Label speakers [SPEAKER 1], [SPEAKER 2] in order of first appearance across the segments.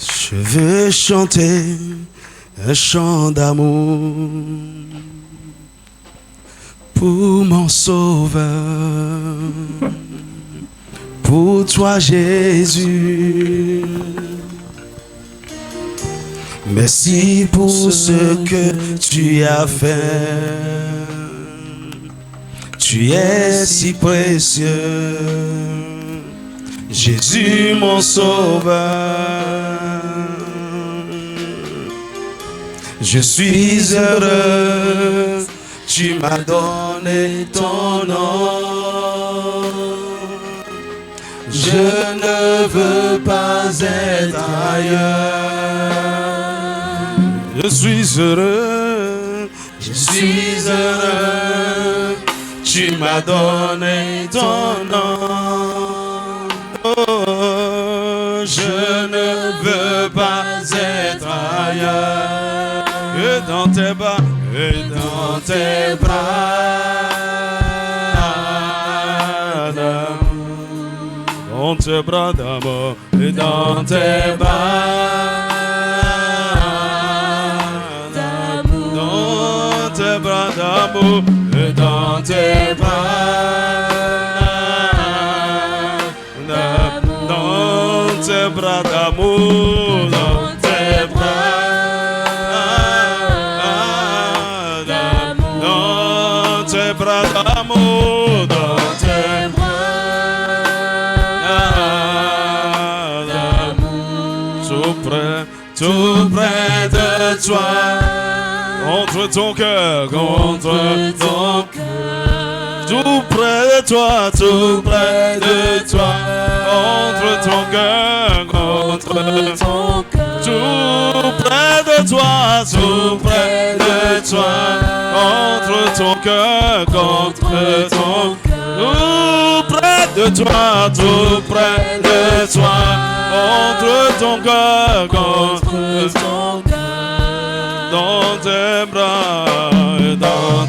[SPEAKER 1] Je veux chanter un chant d'amour pour mon sauveur, pour toi Jésus. Merci pour ce que tu as fait. Tu es si précieux, Jésus mon sauveur. Je suis heureux, tu m'as donné ton nom. Je ne veux pas être ailleurs. Je suis heureux, tu m'as donné ton nom. Oh, je ne veux pas être ailleurs. Et dans tes bras, dans tes bras d'amour, et dans tes bras d'amour, dans tes bras d'amour, et dans tes bras d'amour, dans tes bras d'amour, dans tes bras d'amour, dans tes bras d'amour, dans tes bras. Tout près de toi, contre ton cœur, tout près de toi, contre ton cœur, tout près de toi, contre ton cœur, tout près de toi, contre ton cœur, dans tes bras d'amour, dans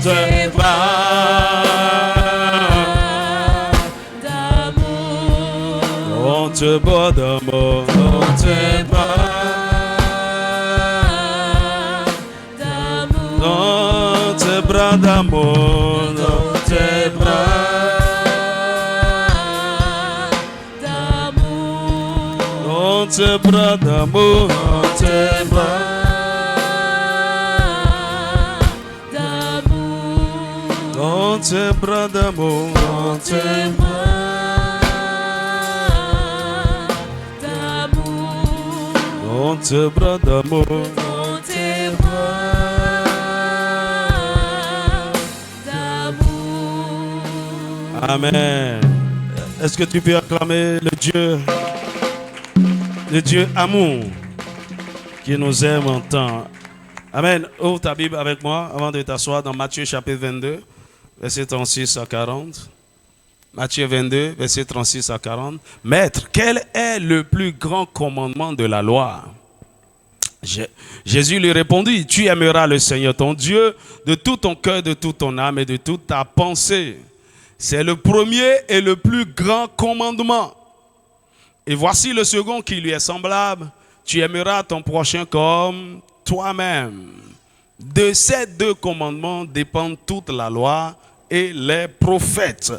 [SPEAKER 1] tes bras d'amour, dans tes bras d'amour, dans tes bras d'amour, dans tes bras. Dans tes bras d'amour, dans tes bras d'amour, dans tes bras d'amour, dans tes bras d'amour, dans tes bras d'amour, dans tes bras d'amour. Amen. Est-ce que tu peux acclamer le Dieu amour qui nous aime en temps. Amen. Ouvre ta Bible avec moi avant de t'asseoir dans Matthieu chapitre 22, verset 36 à 40. Matthieu 22, verset 36 à 40. Maître, quel est le plus grand commandement de la loi? Jésus lui répondit, tu aimeras le Seigneur ton Dieu de tout ton cœur, de toute ton âme et de toute ta pensée. C'est le premier et le plus grand commandement. Et voici le second qui lui est semblable. Tu aimeras ton prochain comme toi-même. De ces deux commandements dépendent toute la loi et les prophètes.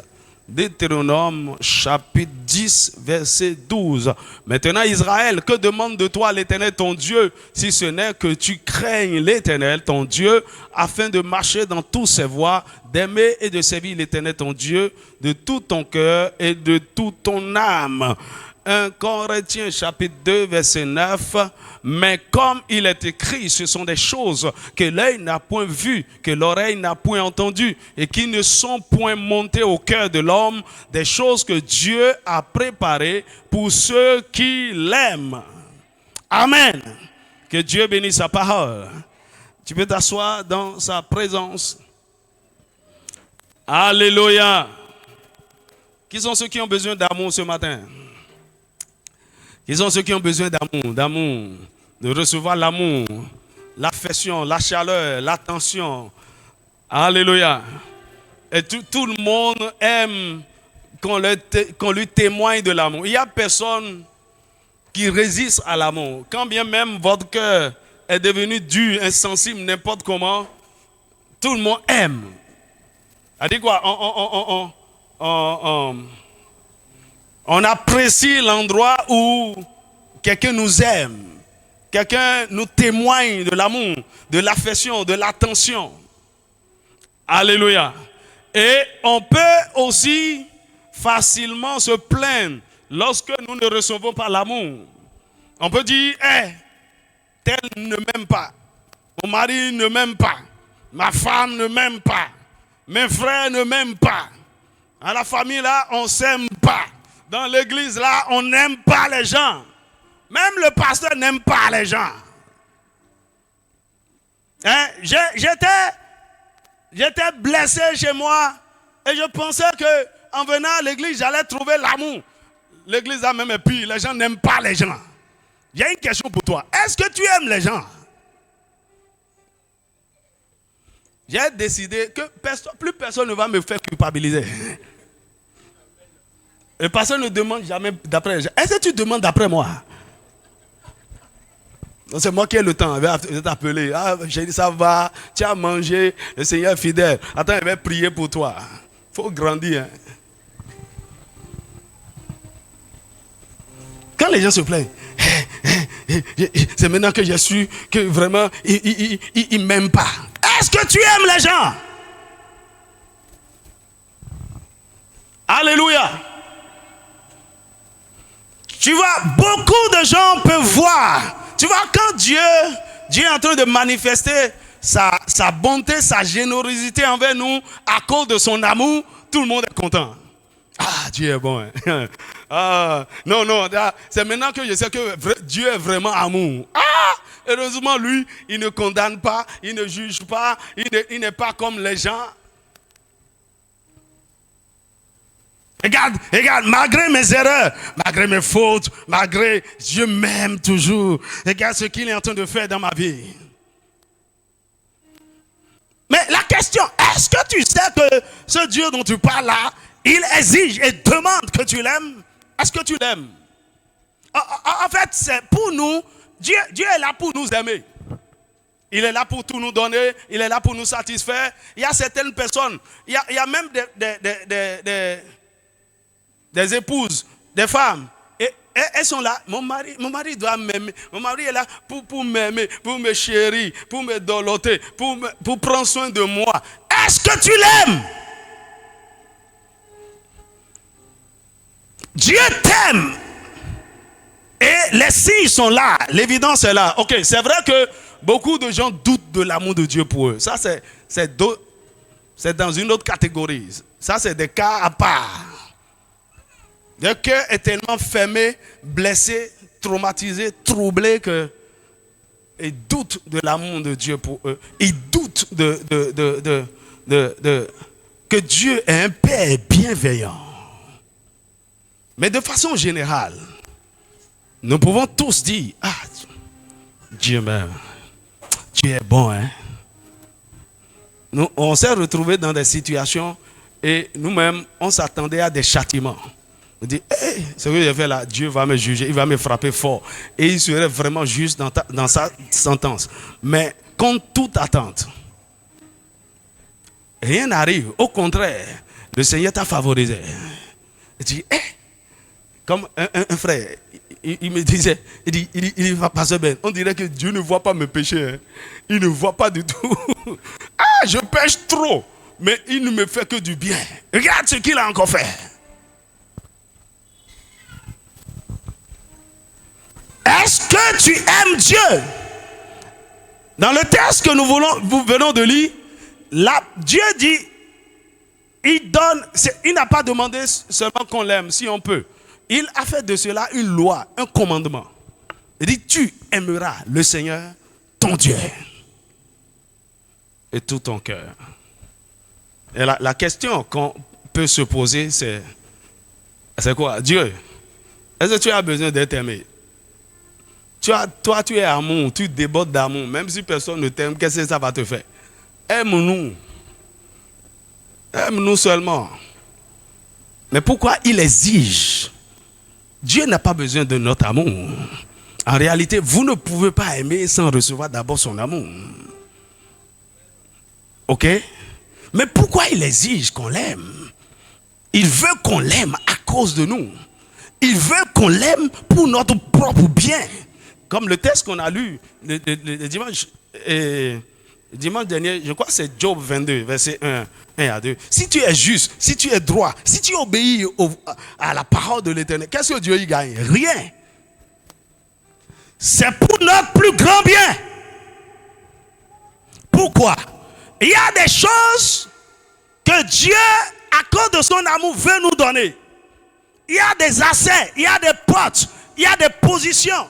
[SPEAKER 1] Deutéronome chapitre 10 verset 12. Maintenant Israël, que demande de toi l'Éternel ton Dieu, si ce n'est que tu craignes l'Éternel ton Dieu, afin de marcher dans toutes ses voies, d'aimer et de servir l'Éternel ton Dieu de tout ton cœur et de toute ton âme. 1 Corinthiens chapitre 2 verset 9. Mais comme il est écrit, ce sont des choses que l'œil n'a point vues, que l'oreille n'a point entendues et qui ne sont point montées au cœur de l'homme, des choses que Dieu a préparées pour ceux qui l'aiment. Amen. Que Dieu bénisse sa parole. Tu peux t'asseoir dans sa présence. Alléluia. Qui sont ceux qui ont besoin d'amour ce matin? Qui sont ceux qui ont besoin d'amour, de recevoir l'amour, l'affection, la chaleur, l'attention. Alléluia. Et tout le monde aime qu'on lui témoigne de l'amour. Il n'y a personne qui résiste à l'amour. Quand bien même votre cœur est devenu dur, insensible, n'importe comment, tout le monde aime. Elle dit quoi? On apprécie l'endroit où quelqu'un nous aime. Quelqu'un nous témoigne de l'amour, de l'affection, de l'attention. Alléluia. Et on peut aussi facilement se plaindre lorsque nous ne recevons pas l'amour. On peut dire, tel ne m'aime pas. Mon mari ne m'aime pas. Ma femme ne m'aime pas. Mes frères ne m'aiment pas. À la famille là, on ne s'aime pas. Dans l'église là, on n'aime pas les gens. Même le pasteur n'aime pas les gens. J'étais blessé chez moi et je pensais qu'en venant à l'église, j'allais trouver l'amour. L'église a même pire, les gens n'aiment pas les gens. J'ai une question pour toi. Est-ce que tu aimes les gens? J'ai décidé que plus personne ne va me faire culpabiliser. Et personne ne demande jamais d'après les gens. Est-ce que tu demandes d'après moi? C'est moi qui ai le temps, je vais t'appeler. Ah, j'ai dit ça va, tu as mangé, le Seigneur est fidèle. Attends, je vais prier pour toi. Il faut grandir. Hein. Quand les gens se plaignent, c'est maintenant que j'ai su que vraiment, ils ne m'aiment pas. Est-ce que tu aimes les gens? Alléluia. Tu vois, beaucoup de gens peuvent voir. Tu vois, quand Dieu est en train de manifester sa bonté, sa générosité envers nous, à cause de son amour, tout le monde est content. Ah, Dieu est bon. Hein. Ah, non, c'est maintenant que je sais que Dieu est vraiment amour. Ah, heureusement, lui, il ne condamne pas, il ne juge pas, il n'est pas comme les gens. Regarde, malgré mes erreurs, malgré mes fautes, malgré Dieu m'aime toujours. Regarde ce qu'il est en train de faire dans ma vie. Mais la question, est-ce que tu sais que ce Dieu dont tu parles là, il exige et demande que tu l'aimes? Est-ce que tu l'aimes? En fait, c'est pour nous, Dieu est là pour nous aimer. Il est là pour tout nous donner, il est là pour nous satisfaire. Il y a certaines personnes, il y a même des épouses, des femmes, et elles sont là. Mon mari doit m'aimer. Mon mari est là pour m'aimer, pour me chérir, pour me doloter, pour prendre soin de moi. Est-ce que tu l'aimes? Dieu t'aime. Et les signes sont là, l'évidence est là. Ok, c'est vrai que beaucoup de gens doutent de l'amour de Dieu pour eux. Ça, c'est dans une autre catégorie. Ça, c'est des cas à part. Le cœur est tellement fermé, blessé, traumatisé, troublé que ils doutent de l'amour de Dieu pour eux. Ils doutent que Dieu est un Père bienveillant. Mais de façon générale, nous pouvons tous dire, ah, Dieu m'aime. Dieu est bon, hein. On s'est retrouvés dans des situations et nous-mêmes, on s'attendait à des châtiments. On dit, hey, ce que j'ai fait là, Dieu va me juger, il va me frapper fort. Et il serait vraiment juste dans sa sentence. Mais contre toute attente, rien n'arrive. Au contraire, le Seigneur t'a favorisé. Il dit, hey, comme un frère, il me disait, il va passer bien. On dirait que Dieu ne voit pas mes péchés. Hein. Il ne voit pas du tout. Ah, je pêche trop. Mais il ne me fait que du bien. Regarde ce qu'il a encore fait. Est-ce que tu aimes Dieu? Dans le texte que nous venons de lire, là, Dieu dit, il n'a pas demandé seulement qu'on l'aime, si on peut. Il a fait de cela une loi, un commandement. Il dit, tu aimeras le Seigneur, ton Dieu, et tout ton cœur. Et la question qu'on peut se poser, c'est quoi? Dieu, est-ce que tu as besoin d'être aimé? Toi, tu es amour, tu débordes d'amour. Même si personne ne t'aime, qu'est-ce que ça va te faire? Aime-nous. Aime-nous seulement. Mais pourquoi il exige Dieu n'a pas besoin de notre amour. En réalité, vous ne pouvez pas aimer sans recevoir d'abord son amour. Ok? Mais pourquoi il exige qu'on l'aime? Il veut qu'on l'aime à cause de nous. Il veut qu'on l'aime pour notre propre bien. Comme le texte qu'on a lu le dimanche dernier, je crois que c'est Job 22, verset 1 à 2. Si tu es juste, si tu es droit, si tu obéis à la parole de l'Éternel, qu'est-ce que Dieu y gagne? Rien. C'est pour notre plus grand bien. Pourquoi? Il y a des choses que Dieu, à cause de son amour, veut nous donner. Il y a des accès, il y a des portes, il y a des positions,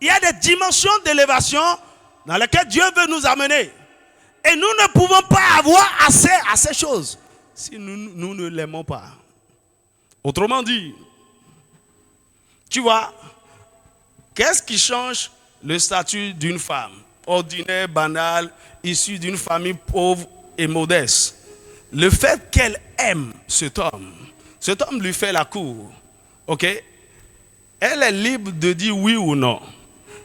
[SPEAKER 1] il y a des dimensions d'élévation dans lesquelles Dieu veut nous amener. Et nous ne pouvons pas avoir accès à ces choses si nous ne l'aimons pas. Autrement dit, tu vois, qu'est-ce qui change le statut d'une femme ordinaire, banale, issue d'une famille pauvre et modeste? Le fait qu'elle aime cet homme lui fait la cour. Ok? Elle est libre de dire oui ou non.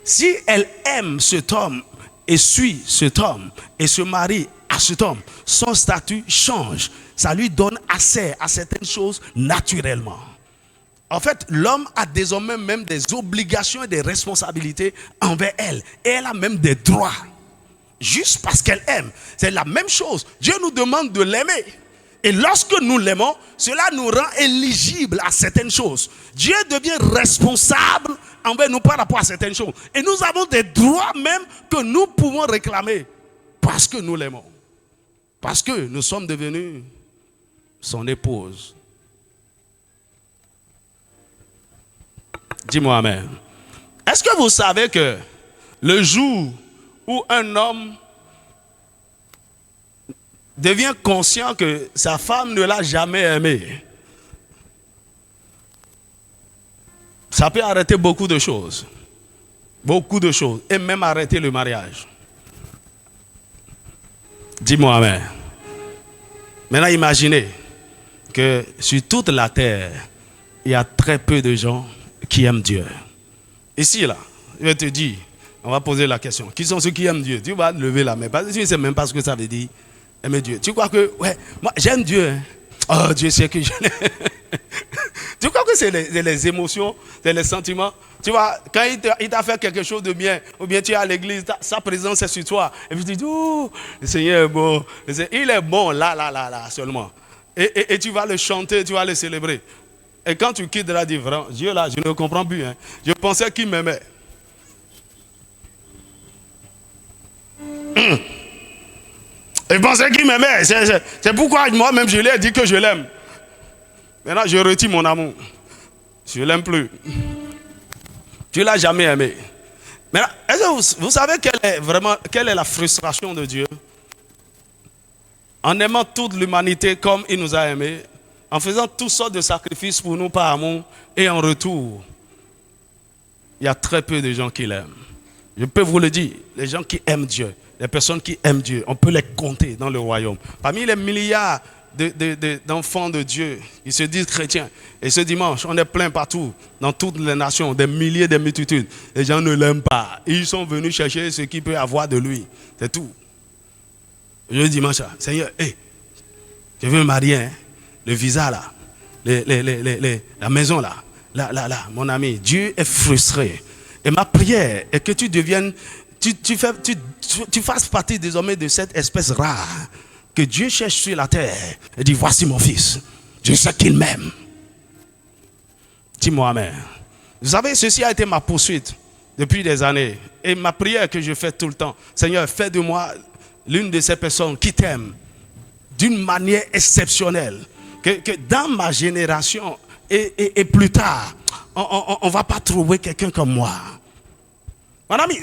[SPEAKER 1] Si elle aime cet homme et suit cet homme et se marie à cet homme, son statut change. Ça lui donne accès à certaines choses naturellement. En fait, l'homme a désormais même des obligations et des responsabilités envers elle. Et elle a même des droits. Juste parce qu'elle aime. C'est la même chose. Dieu nous demande de l'aimer. Et lorsque nous l'aimons, cela nous rend éligibles à certaines choses. Dieu devient responsable envers nous par rapport à certaines choses. Et nous avons des droits même que nous pouvons réclamer parce que nous l'aimons. Parce que nous sommes devenus son épouse. Dis-moi amen. Est-ce que vous savez que le jour où un homme devient conscient que sa femme ne l'a jamais aimé, ça peut arrêter beaucoup de choses. Beaucoup de choses. Et même arrêter le mariage. Dis-moi amen. Maintenant imaginez que sur toute la terre, il y a très peu de gens qui aiment Dieu. Ici là, je vais te dire, on va poser la question. Qui sont ceux qui aiment Dieu? Tu vas lever la main. Parce que tu ne sais même pas ce que ça veut dire. Aimer Dieu. Tu crois que, ouais, moi j'aime Dieu. Hein? Oh, Dieu sait que je l'aime. Tu crois que c'est les émotions, c'est les sentiments? Tu vois, quand il t'a fait quelque chose de bien, ou bien tu es à l'église, sa présence est sur toi. Et puis tu dis, oh, le Seigneur est bon. Il est bon là seulement. Et tu vas le chanter, tu vas le célébrer. Et quand tu quittes là, dis vraiment, Dieu là, je ne comprends plus. Hein. Je pensais qu'il m'aimait. Je pensais qu'il m'aimait. C'est pourquoi moi-même je lui ai dit que je l'aime. Maintenant, je retire mon amour. Je ne l'aime plus. Tu ne l'as jamais aimé. Maintenant, est-ce que vous savez quelle est la frustration de Dieu? En aimant toute l'humanité comme il nous a aimés, en faisant toutes sortes de sacrifices pour nous par amour, et en retour, il y a très peu de gens qui l'aiment. Je peux vous le dire, les gens qui aiment Dieu, les personnes qui aiment Dieu, on peut les compter dans le royaume. Parmi les milliards d'enfants de Dieu, ils se disent chrétiens. Et ce dimanche, on est plein partout, dans toutes les nations, des milliers, des multitudes. Les gens ne l'aiment pas. Ils sont venus chercher ce qu'ils peuvent avoir de lui. C'est tout. Le dimanche, Seigneur, je veux me marier, hein? Le visa là, la maison là, mon ami, Dieu est frustré. Et ma prière est que tu deviennes, tu fasses partie désormais de cette espèce rare que Dieu cherche sur la terre et dit, voici mon fils, je sais qu'il m'aime. Dis-moi amen. Vous savez, ceci a été ma poursuite depuis des années. Et ma prière que je fais tout le temps, Seigneur, fais de moi l'une de ces personnes qui t'aiment d'une manière exceptionnelle. Que dans ma génération et plus tard, on ne va pas trouver quelqu'un comme moi. Mon ami,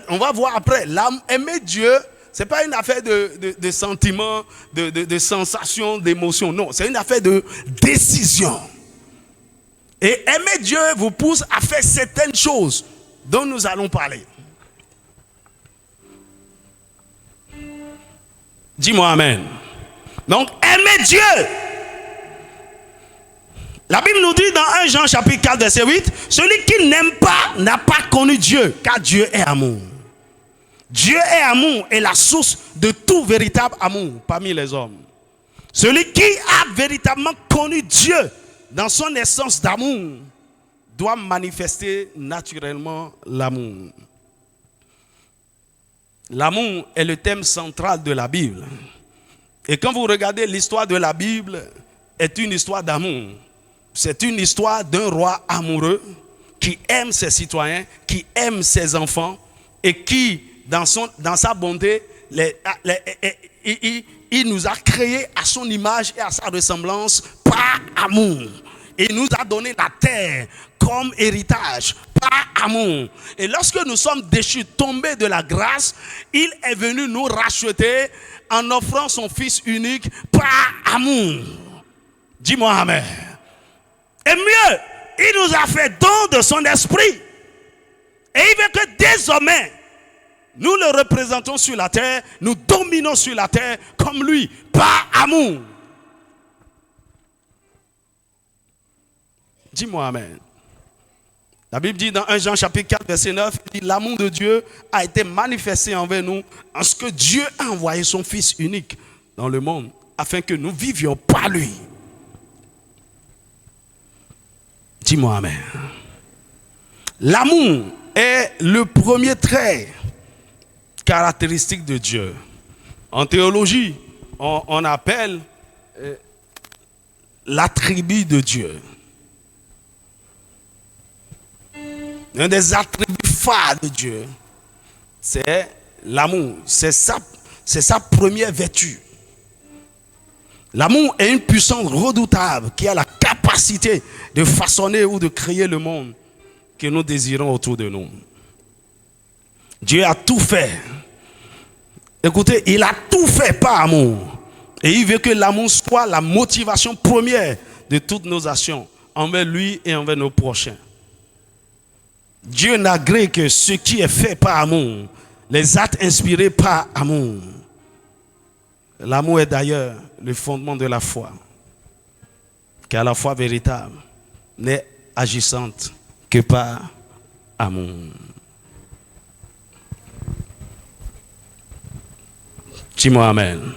[SPEAKER 1] on va voir après, aimer Dieu, ce n'est pas une affaire de sentiments, de sensations, d'émotions. Non, c'est une affaire de décision. Et aimer Dieu vous pousse à faire certaines choses dont nous allons parler. Dis-moi amen. Donc, aimer Dieu La Bible nous dit dans 1 Jean chapitre 4 verset 8, celui qui n'aime pas n'a pas connu Dieu, car Dieu est amour. Dieu est amour et la source de tout véritable amour parmi les hommes. Celui qui a véritablement connu Dieu dans son essence d'amour doit manifester naturellement l'amour. L'amour est le thème central de la Bible. Et quand vous regardez l'histoire de la Bible, est une histoire d'amour. C'est une histoire d'un roi amoureux qui aime ses citoyens, qui aime ses enfants et qui, dans sa bonté, il nous a créés à son image et à sa ressemblance par amour. Et il nous a donné la terre comme héritage par amour. Et lorsque nous sommes déchus, tombés de la grâce, il est venu nous racheter en offrant son Fils unique par amour. Dis-moi amen. Et mieux, il nous a fait don de son esprit. Et il veut que désormais, nous le représentons sur la terre, nous dominons sur la terre comme lui, par amour. Dis-moi amen. La Bible dit dans 1 Jean chapitre 4 verset 9, il dit, l'amour de Dieu a été manifesté envers nous en ce que Dieu a envoyé son Fils unique dans le monde afin que nous vivions par lui. Dis-moi amen. L'amour est le premier trait caractéristique de Dieu. En théologie, on appelle l'attribut de Dieu. Un des attributs phares de Dieu, c'est l'amour. C'est sa première vertu. L'amour est une puissance redoutable qui a la capacité de façonner ou de créer le monde que nous désirons autour de nous. Dieu a tout fait. Écoutez, il a tout fait par amour. Et il veut que l'amour soit la motivation première de toutes nos actions envers lui et envers nos prochains. Dieu n'agrée que ce qui est fait par amour, les actes inspirés par amour. L'amour est d'ailleurs le fondement de la foi, car la foi véritable n'est agissante que par amour. Dis-moi amen.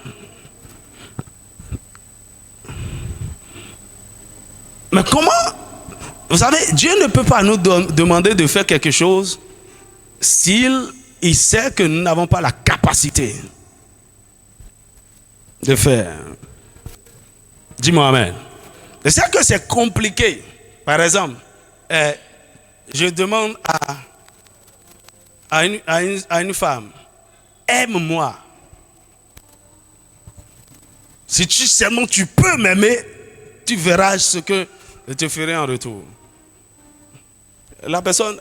[SPEAKER 1] Mais comment? Vous savez, Dieu ne peut pas nous demander de faire quelque chose s'il sait que nous n'avons pas la capacité de faire. Dis-moi amen. Je sais que c'est compliqué. Par exemple, je demande à une femme, aime-moi. Si seulement tu peux m'aimer, tu verras ce que je te ferai en retour. La personne,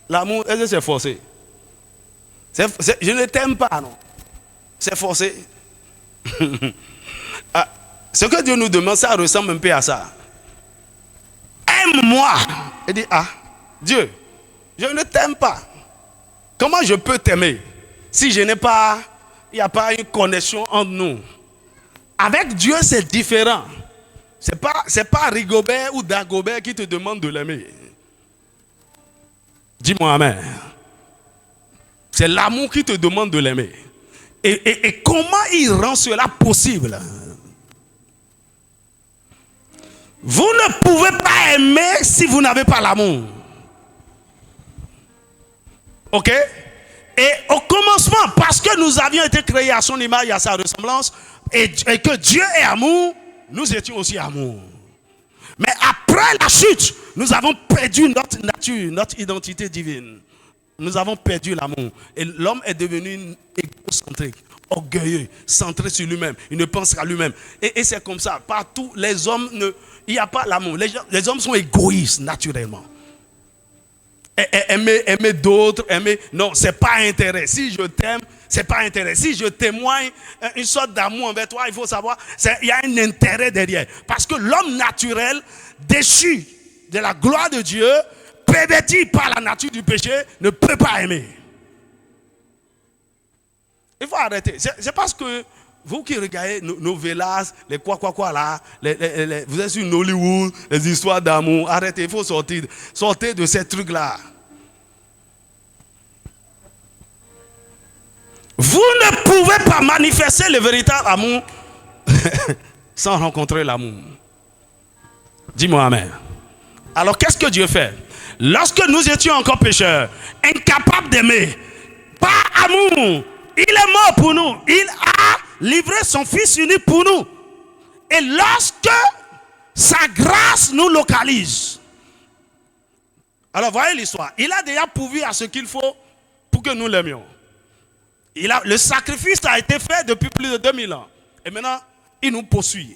[SPEAKER 1] l'amour, est-ce que c'est forcé? Je ne t'aime pas, non. C'est forcé. Ce que Dieu nous demande, ça ressemble un peu à ça. Aime-moi. Il dit, Dieu, je ne t'aime pas. Comment je peux t'aimer si il n'y a pas une connexion entre nous? Avec Dieu, c'est différent. C'est pas Rigobert ou Dagobert qui te demande de l'aimer. Dis-moi amen. C'est l'amour qui te demande de l'aimer. Et comment il rend cela possible? Vous ne pouvez pas aimer si vous n'avez pas l'amour. Ok? Et au commencement, parce que nous avions été créés à son image et à sa ressemblance, et que Dieu est amour, nous étions aussi amour. Mais après la chute, nous avons perdu notre nature, notre identité divine. Nous avons perdu l'amour. Et l'homme est devenu égocentrique, orgueilleux, centré sur lui-même. Il ne pense qu'à lui-même. Et c'est comme ça. Partout, les hommes, il n'y a pas l'amour. Les hommes sont égoïstes, naturellement. Aimer d'autres, non, c'est pas intérêt. Si je t'aime, c'est pas intérêt. Si je témoigne une sorte d'amour envers toi, il faut savoir, il y a un intérêt derrière. Parce que l'homme naturel, déchu de la gloire de Dieu, perverti par la nature du péché, ne peut pas aimer. Il faut arrêter. C'est parce que vous qui regardez nos Velas, les quoi là, vous êtes sur Hollywood, les histoires d'amour, arrêtez, il faut sortir de ces trucs-là. Vous ne pouvez pas manifester le véritable amour sans rencontrer l'amour. Dis-moi amen. Alors qu'est-ce que Dieu fait? Lorsque nous étions encore pécheurs, incapables d'aimer, par amour, il est mort pour nous. Il a livré son Fils unique pour nous. Et lorsque sa grâce nous localise, alors voyez l'histoire, il a déjà pourvu à ce qu'il faut pour que nous l'aimions. Le sacrifice a été fait depuis plus de 2000 ans. Et maintenant, il nous poursuit.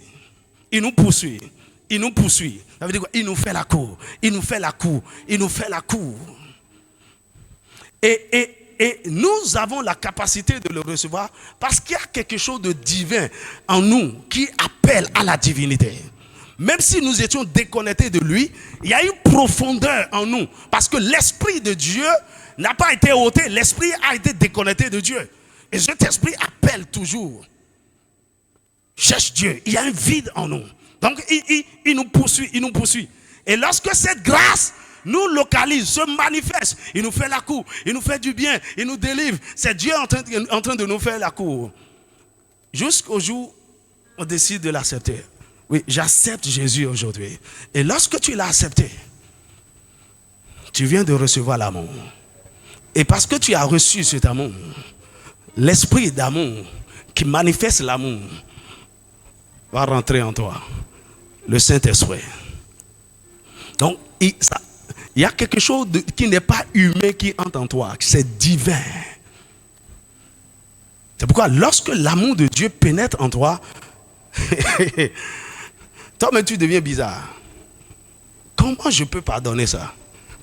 [SPEAKER 1] Il nous poursuit. Il nous poursuit. Ça veut dire quoi? Il nous fait la cour. Il nous fait la cour. Il nous fait la cour. Et nous avons la capacité de le recevoir parce qu'il y a quelque chose de divin en nous qui appelle à la divinité. Même si nous étions déconnectés de lui, il y a une profondeur en nous. Parce que l'Esprit de Dieu n'a pas été ôté. L'Esprit a été déconnecté de Dieu. Et cet Esprit appelle toujours. Cherche Dieu. Il y a un vide en nous. Donc il nous poursuit. Il nous poursuit. Et lorsque cette grâce nous localise, se manifeste, il nous fait la cour, il nous fait du bien, il nous délivre. C'est Dieu en train de nous faire la cour. Jusqu'au jour où on décide de l'accepter. Oui, j'accepte Jésus aujourd'hui. Et lorsque tu l'as accepté, tu viens de recevoir l'amour. Et parce que tu as reçu cet amour, l'esprit d'amour qui manifeste l'amour va rentrer en toi. Le Saint-Esprit. Donc, il y a quelque chose qui n'est pas humain qui entre en toi. C'est divin. C'est pourquoi lorsque l'amour de Dieu pénètre en toi, toi-même tu deviens bizarre. Comment je peux pardonner ça?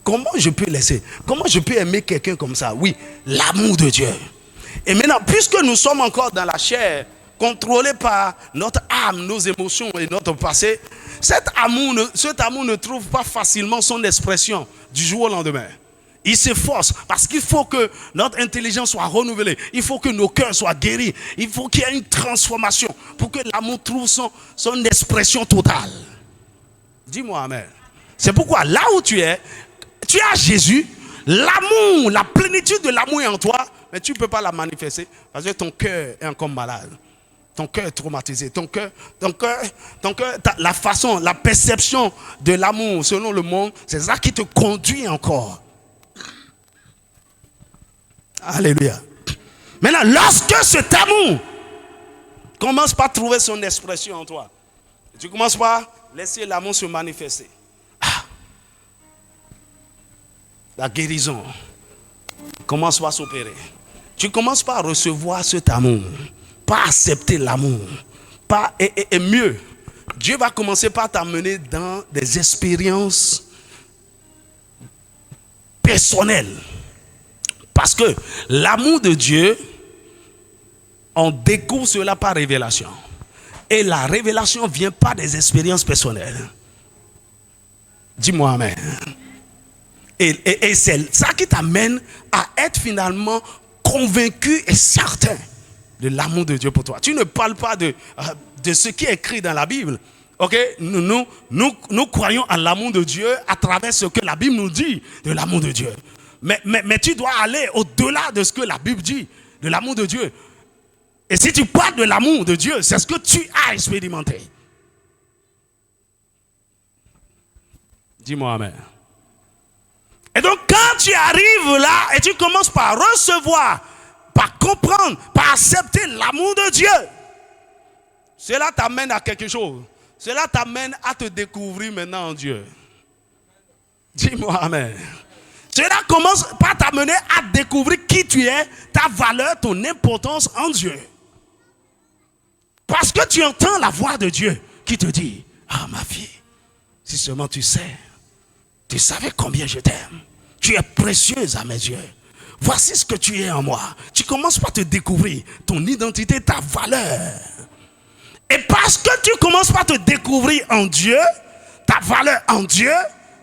[SPEAKER 1] Comment je peux laisser? Comment je peux aimer quelqu'un comme ça? Oui, l'amour de Dieu. Et maintenant, puisque nous sommes encore dans la chair, contrôlés par notre âme, nos émotions et notre passé, cet amour ne trouve pas facilement son expression du jour au lendemain. Il s'efforce parce qu'il faut que notre intelligence soit renouvelée. Il faut que nos cœurs soient guéris. Il faut qu'il y ait une transformation pour que l'amour trouve son expression totale. Dis-moi amen. C'est pourquoi là où tu es, tu as Jésus, l'amour, la plénitude de l'amour est en toi, mais tu ne peux pas la manifester parce que ton cœur est encore malade. Ton cœur est traumatisé. Ton cœur, la façon, la perception de l'amour selon le monde, c'est ça qui te conduit encore. Alléluia. Maintenant, lorsque cet amour commence par trouver son expression en toi, tu commences par laisser l'amour se manifester. La guérison commence par s'opérer. Tu commences par recevoir cet amour, par accepter l'amour. Et mieux, Dieu va commencer par t'amener dans des expériences personnelles. Parce que l'amour de Dieu, on découvre cela par révélation. Et la révélation vient pas des expériences personnelles. Dis-moi amen. Et c'est ça qui t'amène à être finalement convaincu et certain de l'amour de Dieu pour toi. Tu ne parles pas de ce qui est écrit dans la Bible. Okay? Nous croyons en l'amour de Dieu à travers ce que la Bible nous dit de l'amour de Dieu. Mais tu dois aller au-delà de ce que la Bible dit de l'amour de Dieu. Et si tu parles de l'amour de Dieu, c'est ce que tu as expérimenté. Dis-moi amen. Et donc quand tu arrives là et tu commences par recevoir, par comprendre, par accepter l'amour de Dieu, cela t'amène à quelque chose. Cela t'amène à te découvrir maintenant en Dieu. Dis-moi amen. Cela commence par t'amener à découvrir qui tu es, ta valeur, ton importance en Dieu. Parce que tu entends la voix de Dieu qui te dit: ah ma fille, si seulement tu sais, tu savais combien je t'aime. Tu es précieuse à mes yeux. Voici ce que tu es en moi. Tu commences par te découvrir ton identité, ta valeur. Et parce que tu commences par te découvrir en Dieu, ta valeur en Dieu,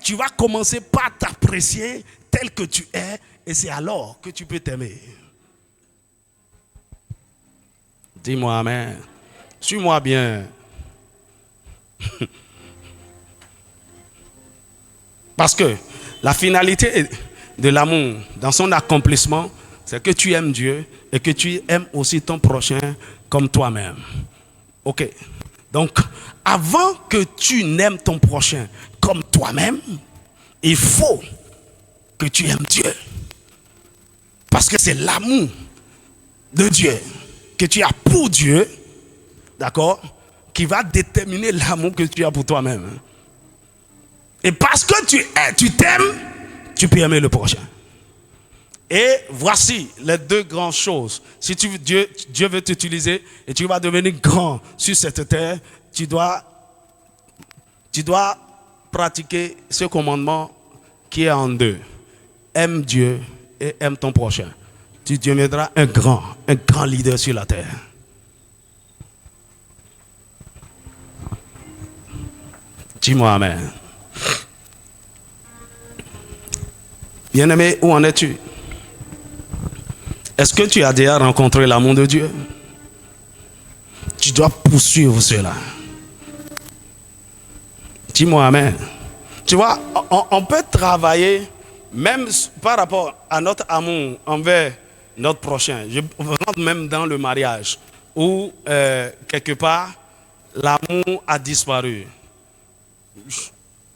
[SPEAKER 1] tu vas commencer par t'apprécier tel que tu es. Et c'est alors que tu peux t'aimer. Dis-moi amen. Suis-moi bien. Parce que la finalité de l'amour, dans son accomplissement, c'est que tu aimes Dieu et que tu aimes aussi ton prochain comme toi-même. Ok. Donc, avant que tu n'aimes ton prochain comme toi-même, il faut que tu aimes Dieu. Parce que c'est l'amour de Dieu que tu as pour Dieu, d'accord, qui va déterminer l'amour que tu as pour toi-même. Et parce que tu t'aimes, tu peux aimer le prochain. Et voici les deux grandes choses. Si Dieu veut t'utiliser et tu vas devenir grand sur cette terre, tu dois pratiquer ce commandement qui est en deux. Aime Dieu et aime ton prochain. Tu deviendras un grand leader sur la terre. Dis-moi amen. Bien-aimé, où en es-tu? Est-ce que tu as déjà rencontré l'amour de Dieu? Tu dois poursuivre cela. Dis-moi amen. Tu vois, on peut travailler même par rapport à notre amour envers notre prochain. Je rentre même dans le mariage où quelque part l'amour a disparu.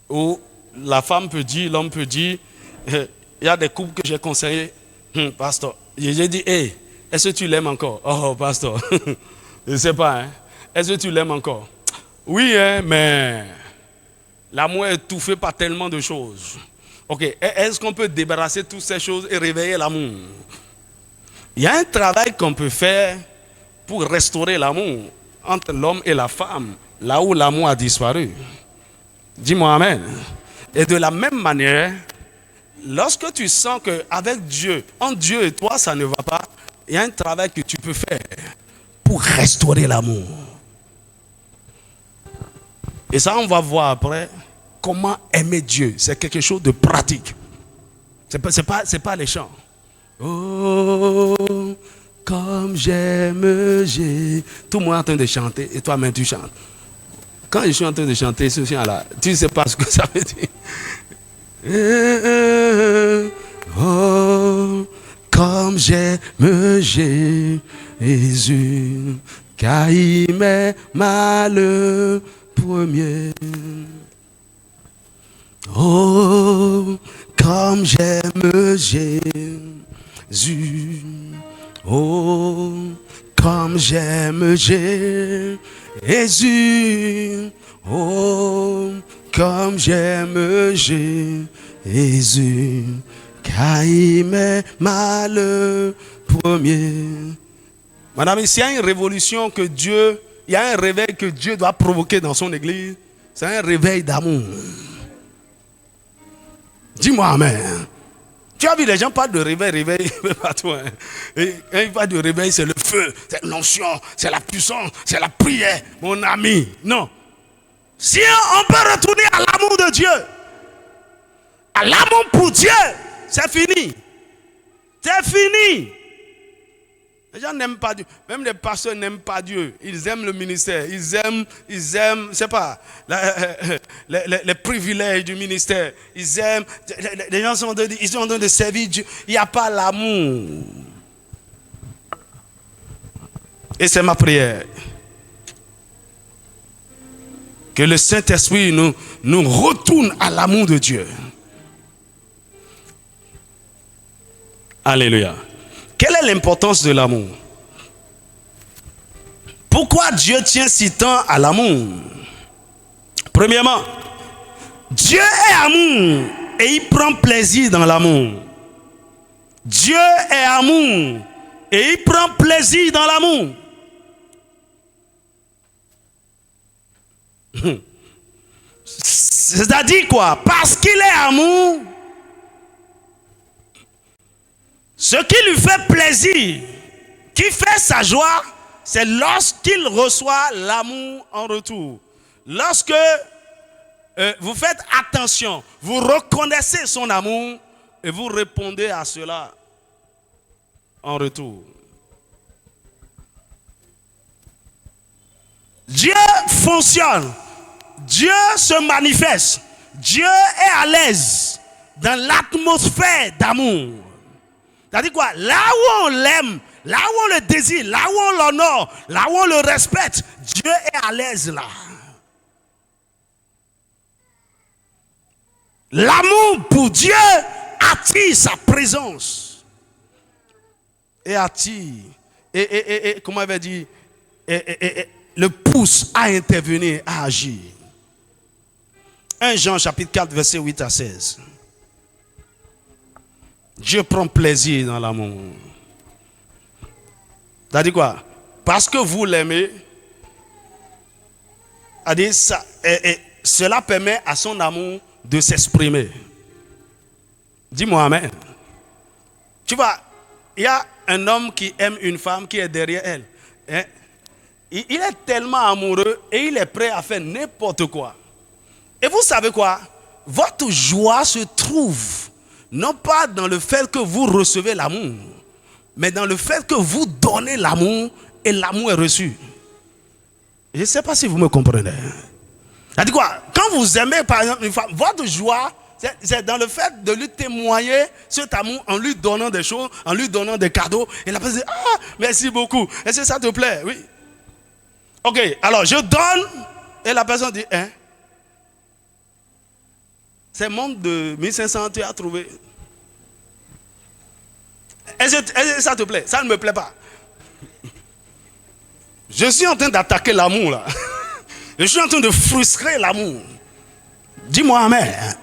[SPEAKER 1] Où la femme peut dire, l'homme peut dire, il y a des couples que j'ai conseillés, pasteur. J'ai dit, hey, est-ce que tu l'aimes encore? Oh, pasteur, je ne sais pas. Hein? Est-ce que tu l'aimes encore? Oui, hein, mais l'amour est étouffé par tellement de choses. Ok, est-ce qu'on peut débarrasser toutes ces choses et réveiller l'amour? Il y a un travail qu'on peut faire pour restaurer l'amour entre l'homme et la femme, là où l'amour a disparu. Dis-moi amen. Et de la même manière, lorsque tu sens qu'avec Dieu, entre Dieu et toi, ça ne va pas, il y a un travail que tu peux faire pour restaurer l'amour. Et ça, on va voir après comment aimer Dieu. C'est quelque chose de pratique. C'est pas les chants. Oh, comme j'aime Jésus. Tout le monde est en train de chanter et toi-même tu chantes. Quand je suis en train de chanter ce chant-là, tu ne sais pas ce que ça veut dire. Oh, comme j'aime Jésus, car il m'aima le premier. Oh, comme j'aime Jésus. Oh, comme j'aime Jésus. Oh, comme j'aime Jésus, car il m'aima le premier. Madame, s'il y a une révolution que Dieu, il y a un réveil que Dieu doit provoquer dans son église, c'est un réveil d'amour. Dis-moi amen. Tu as vu, les gens parlent de réveil partout. Hein. Et quand ils parlent de réveil, c'est le feu, c'est l'onction, c'est la puissance, c'est la prière, mon ami. Non. Si on peut retourner à l'amour de Dieu, à l'amour pour Dieu, c'est fini. C'est fini. Les gens n'aiment pas Dieu. Même les pasteurs n'aiment pas Dieu. Ils aiment le ministère. Ils aiment, c'est pas, les privilèges du ministère. Ils aiment, les gens sont en train de servir Dieu. Il n'y a pas l'amour. Et c'est ma prière. Que le Saint-Esprit nous retourne à l'amour de Dieu. Alléluia. Quelle est l'importance de l'amour? Pourquoi Dieu tient si tant à l'amour? Premièrement, Dieu est amour et il prend plaisir dans l'amour. Dieu est amour et il prend plaisir dans l'amour. C'est-à-dire quoi? Parce qu'il est amour, ce qui lui fait plaisir, qui fait sa joie, c'est lorsqu'il reçoit l'amour en retour. Lorsque vous faites attention, vous reconnaissez son amour et vous répondez à cela en retour. Dieu fonctionne. Dieu se manifeste. Dieu est à l'aise dans l'atmosphère d'amour. C'est-à-dire quoi? Là où on l'aime, là où on le désire, là où on l'honore, là où on le respecte, Dieu est à l'aise là. L'amour pour Dieu attire sa présence. Et attire. Et comment il va dire? Le pousse à intervenir, à agir. 1 Jean chapitre 4, verset 8 à 16. Dieu prend plaisir dans l'amour. C'est-à-dire quoi? Parce que vous l'aimez, cela permet à son amour de s'exprimer. Dis-moi amen. Tu vois, il y a un homme qui aime une femme qui est derrière elle. Hein? Il est tellement amoureux et il est prêt à faire n'importe quoi. Et vous savez quoi? Votre joie se trouve non pas dans le fait que vous recevez l'amour, mais dans le fait que vous donnez l'amour et l'amour est reçu. Je ne sais pas si vous me comprenez. C'est-à-dire quoi? Quand vous aimez par exemple une femme, votre joie, c'est dans le fait de lui témoigner cet amour en lui donnant des choses, en lui donnant des cadeaux. Et la personne dit, ah, merci beaucoup. Est-ce que ça te plaît? Oui. Ok, alors je donne et la personne dit, hein? C'est montre de 1500 tu as trouvé. Est-ce que ça te plaît? Ça ne me plaît pas. Je suis en train d'attaquer l'amour là. Je suis en train de frustrer l'amour. Dis-moi amen.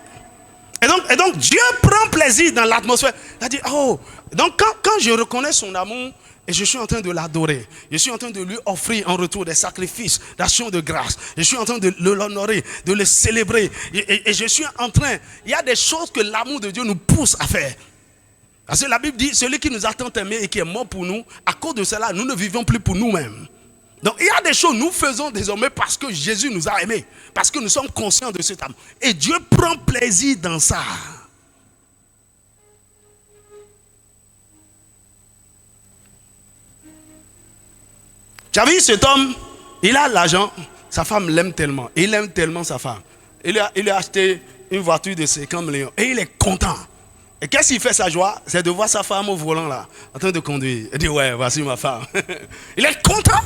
[SPEAKER 1] Et donc Dieu prend plaisir dans l'atmosphère. Il a dit, oh, donc quand je reconnais son amour et je suis en train de l'adorer, je suis en train de lui offrir en retour des sacrifices, d'actions de grâce, je suis en train de l'honorer, de le célébrer, et je suis en train, il y a des choses que l'amour de Dieu nous pousse à faire. Parce que la Bible dit, celui qui nous a tant aimés et qui est mort pour nous, à cause de cela, nous ne vivons plus pour nous-mêmes. Donc il y a des choses que nous faisons désormais parce que Jésus nous a aimés, parce que nous sommes conscients de cet amour. Et Dieu prend plaisir dans ça. Tu as vu cet homme, il a l'argent, sa femme l'aime tellement, il aime tellement sa femme. Il lui a acheté une voiture de 50 millions et il est content. Et qu'est-ce qui fait sa joie? C'est de voir sa femme au volant là, en train de conduire. Il dit, ouais, voici ma femme. Il est content.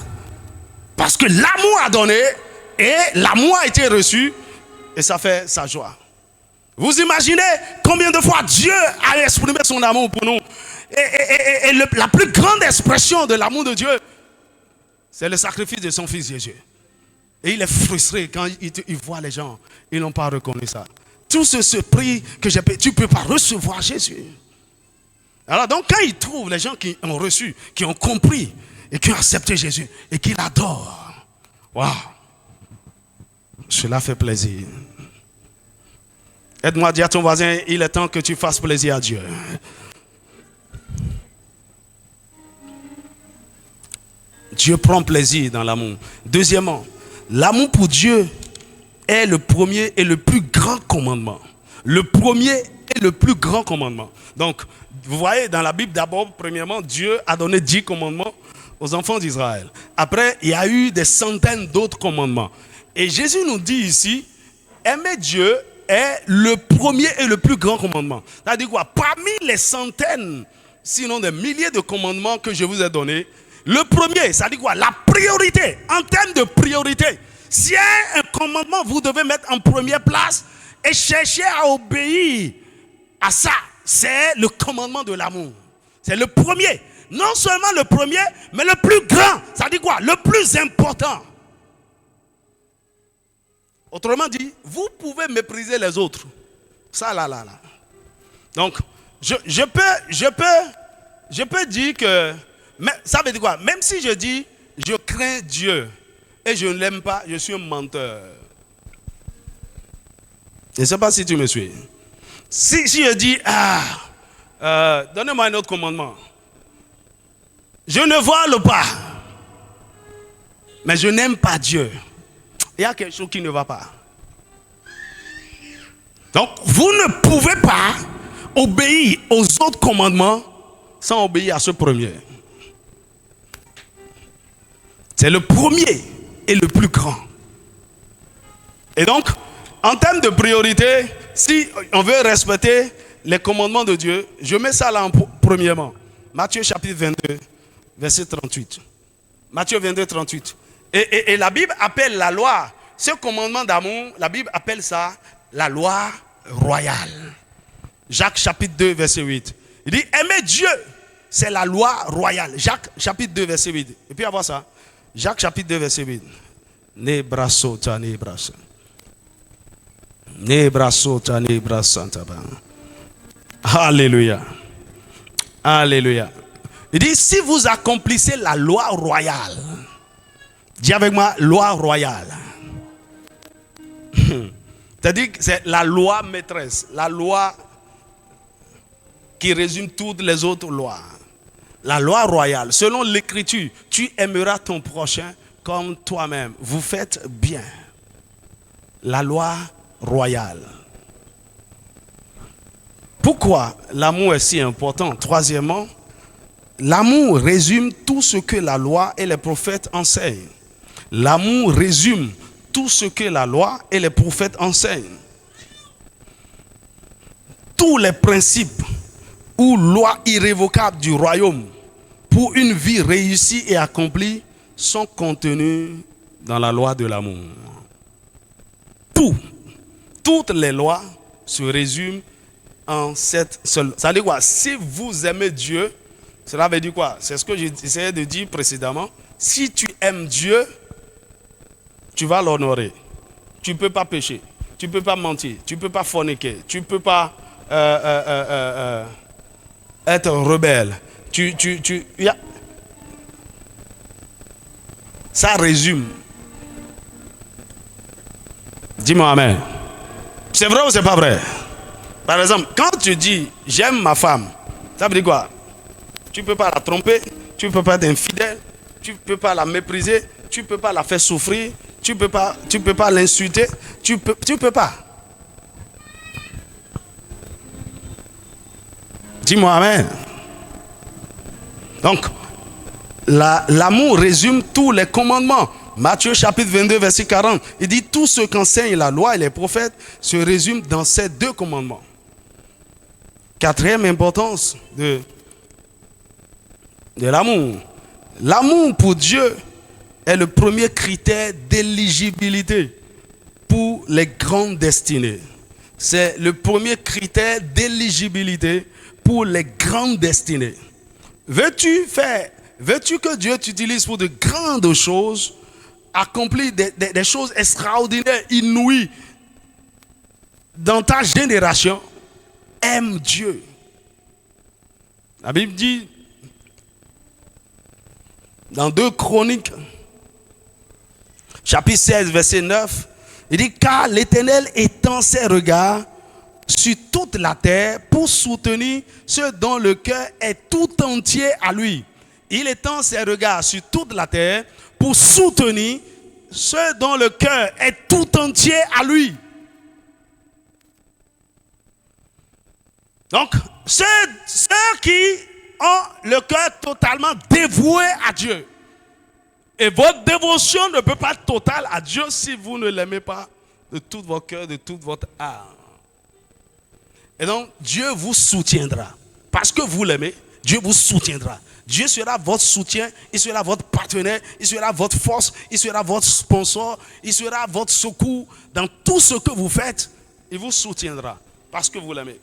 [SPEAKER 1] Parce que l'amour a donné et l'amour a été reçu et ça fait sa joie. Vous imaginez combien de fois Dieu a exprimé son amour pour nous. Et la plus grande expression de l'amour de Dieu, c'est le sacrifice de son fils Jésus. Et il est frustré quand il voit les gens, ils n'ont pas reconnu ça. Tout ce prix que j'ai payé, tu ne peux pas recevoir Jésus. Alors donc quand il trouve les gens qui ont reçu, qui ont compris et qui ont accepté Jésus et qui l'adorent, waouh, cela fait plaisir. Aide-moi à dire à ton voisin, il est temps que tu fasses plaisir à Dieu. Dieu prend plaisir dans l'amour. Deuxièmement, l'amour pour Dieu est le premier et le plus grand commandement. Le premier et le plus grand commandement. Donc, vous voyez, dans la Bible, d'abord, premièrement, Dieu a donné 10 commandements aux enfants d'Israël. Après, il y a eu des centaines d'autres commandements. Et Jésus nous dit ici, aimer Dieu est le premier et le plus grand commandement. C'est-à-dire quoi? Parmi les centaines, sinon des milliers de commandements que je vous ai donnés, le premier, ça dit quoi? La priorité, en termes de priorité. S'il y a un commandement, vous devez mettre en première place et chercher à obéir à ça. C'est le commandement de l'amour. C'est le premier. Non seulement le premier, mais le plus grand. Ça dit quoi? Le plus important. Autrement dit, vous pouvez mépriser les autres. Ça, là. Donc, je peux dire que, mais ça veut dire quoi? Même si je dis, je crains Dieu et je ne l'aime pas, je suis un menteur. Je ne sais pas si tu me suis. Si je dis, donnez-moi un autre commandement. Je ne vole pas, mais je n'aime pas Dieu. Il y a quelque chose qui ne va pas. Donc, vous ne pouvez pas obéir aux autres commandements sans obéir à ce premier. C'est le premier. et le plus grand. Et donc, en termes de priorité, si on veut respecter les commandements de Dieu, je mets ça là premièrement. Matthieu chapitre 22, verset 38. Matthieu 22, 38. Et la Bible appelle la loi, ce commandement d'amour, la Bible appelle ça la loi royale. Jacques chapitre 2, verset 8. Il dit, aimer Dieu, c'est la loi royale. Jacques chapitre 2, verset 8. Et puis avoir ça. Jacques chapitre 2, verset 8. Nebrasota, nebrasa. Nebrasota, nebrasanta. Alléluia. Alléluia. Il dit, si vous accomplissez la loi royale, dis avec moi, loi royale. C'est-à-dire que c'est la loi maîtresse, la loi qui résume toutes les autres lois. La loi royale, selon l'écriture, tu aimeras ton prochain comme toi-même. Vous faites bien. La loi royale. Pourquoi l'amour est si important? Troisièmement, l'amour résume tout ce que la loi et les prophètes enseignent. L'amour résume tout ce que la loi et les prophètes enseignent. Tous les principes ou lois irrévocables du royaume pour une vie réussie et accomplie sont contenus dans la loi de l'amour. Toutes les lois se résument en cette seule. Ça veut dire quoi? Si vous aimez Dieu, cela veut dire quoi? C'est ce que j'essayais de dire précédemment. Si tu aimes Dieu, tu vas l'honorer. Tu ne peux pas pécher. Tu ne peux pas mentir. Tu ne peux pas forniquer. Tu ne peux pas être rebelle. Ça résume. Dis-moi amen. C'est vrai ou c'est pas vrai? Par exemple, quand tu dis j'aime ma femme, ça veut dire quoi? Tu ne peux pas la tromper, tu ne peux pas être infidèle, tu ne peux pas la mépriser, tu ne peux pas la faire souffrir, tu ne peux pas l'insulter, tu peux pas. Dis-moi amen. Donc, l'amour résume tous les commandements. Matthieu chapitre 22, verset 40. Il dit tout ce qu'enseignent la loi et les prophètes se résume dans ces deux commandements. Quatrième importance de l'amour. L'amour pour Dieu est le premier critère d'éligibilité pour les grandes destinées. C'est le premier critère d'éligibilité pour les grandes destinées. Veux-tu que Dieu t'utilise pour de grandes choses, accomplir des choses extraordinaires, inouïes dans ta génération? Aime Dieu. La Bible dit dans 2 Chroniques, chapitre 16, verset 9, il dit, car l'Éternel étend ses regards sur toute la terre pour soutenir ceux dont le cœur est tout entier à lui. Il étend ses regards sur toute la terre pour soutenir ceux dont le cœur est tout entier à lui. Donc, ceux qui ont le cœur totalement dévoué à Dieu. Et votre dévotion ne peut pas être totale à Dieu si vous ne l'aimez pas de tout votre cœur, de toute votre âme. Et donc, Dieu vous soutiendra. Parce que vous l'aimez, Dieu vous soutiendra. Dieu sera votre soutien, il sera votre partenaire, il sera votre force, il sera votre sponsor, il sera votre secours. Dans tout ce que vous faites, il vous soutiendra parce que vous l'aimez.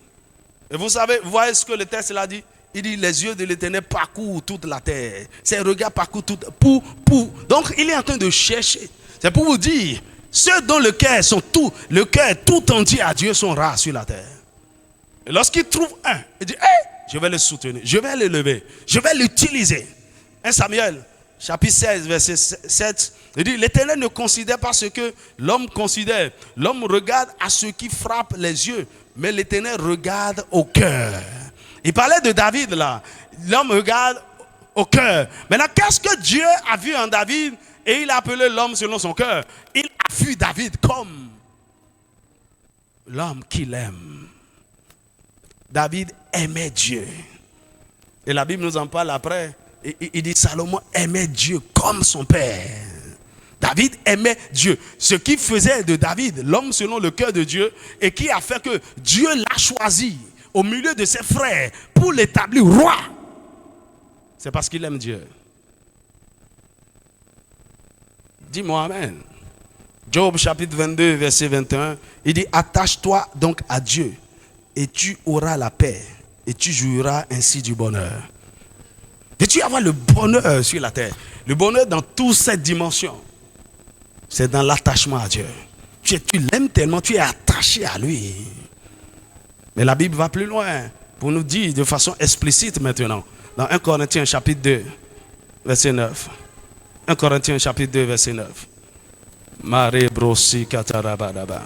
[SPEAKER 1] Et vous savez, vous voyez ce que le texte là dit? Il dit, les yeux de l'Éternel parcourent toute la terre. Ses regards parcourent toute... Donc, il est en train de chercher. C'est pour vous dire, ceux dont le cœur est tout entier à Dieu sont rares sur la terre. Et lorsqu'il trouve un, il dit, hey, je vais le soutenir, je vais l'élever, je vais l'utiliser. 1 Samuel, chapitre 16, verset 7, il dit, l'Éternel ne considère pas ce que l'homme considère. L'homme regarde à ce qui frappe les yeux, mais l'Éternel regarde au cœur. Il parlait de David là. L'homme regarde au cœur. Maintenant, qu'est-ce que Dieu a vu en David? Et il a appelé l'homme selon son cœur. Il a vu David comme l'homme qu'il aime. David aimait Dieu. Et la Bible nous en parle après. Il dit Salomon aimait Dieu comme son père. David aimait Dieu. Ce qui faisait de David l'homme selon le cœur de Dieu et qui a fait que Dieu l'a choisi au milieu de ses frères pour l'établir roi. C'est parce qu'il aime Dieu. Dis-moi amen. Job chapitre 22 verset 21, il dit: attache-toi donc à Dieu et tu auras la paix et tu jouiras ainsi du bonheur. Et tu vas avoir le bonheur sur la terre. Le bonheur dans toutes ses dimensions. C'est dans l'attachement à Dieu. Tu l'aimes tellement, tu es attaché à lui. Mais la Bible va plus loin pour nous dire de façon explicite maintenant. Dans 1 Corinthiens chapitre 2, verset 9. 1 Corinthiens chapitre 2, verset 9. Mare brosi katarabadaba.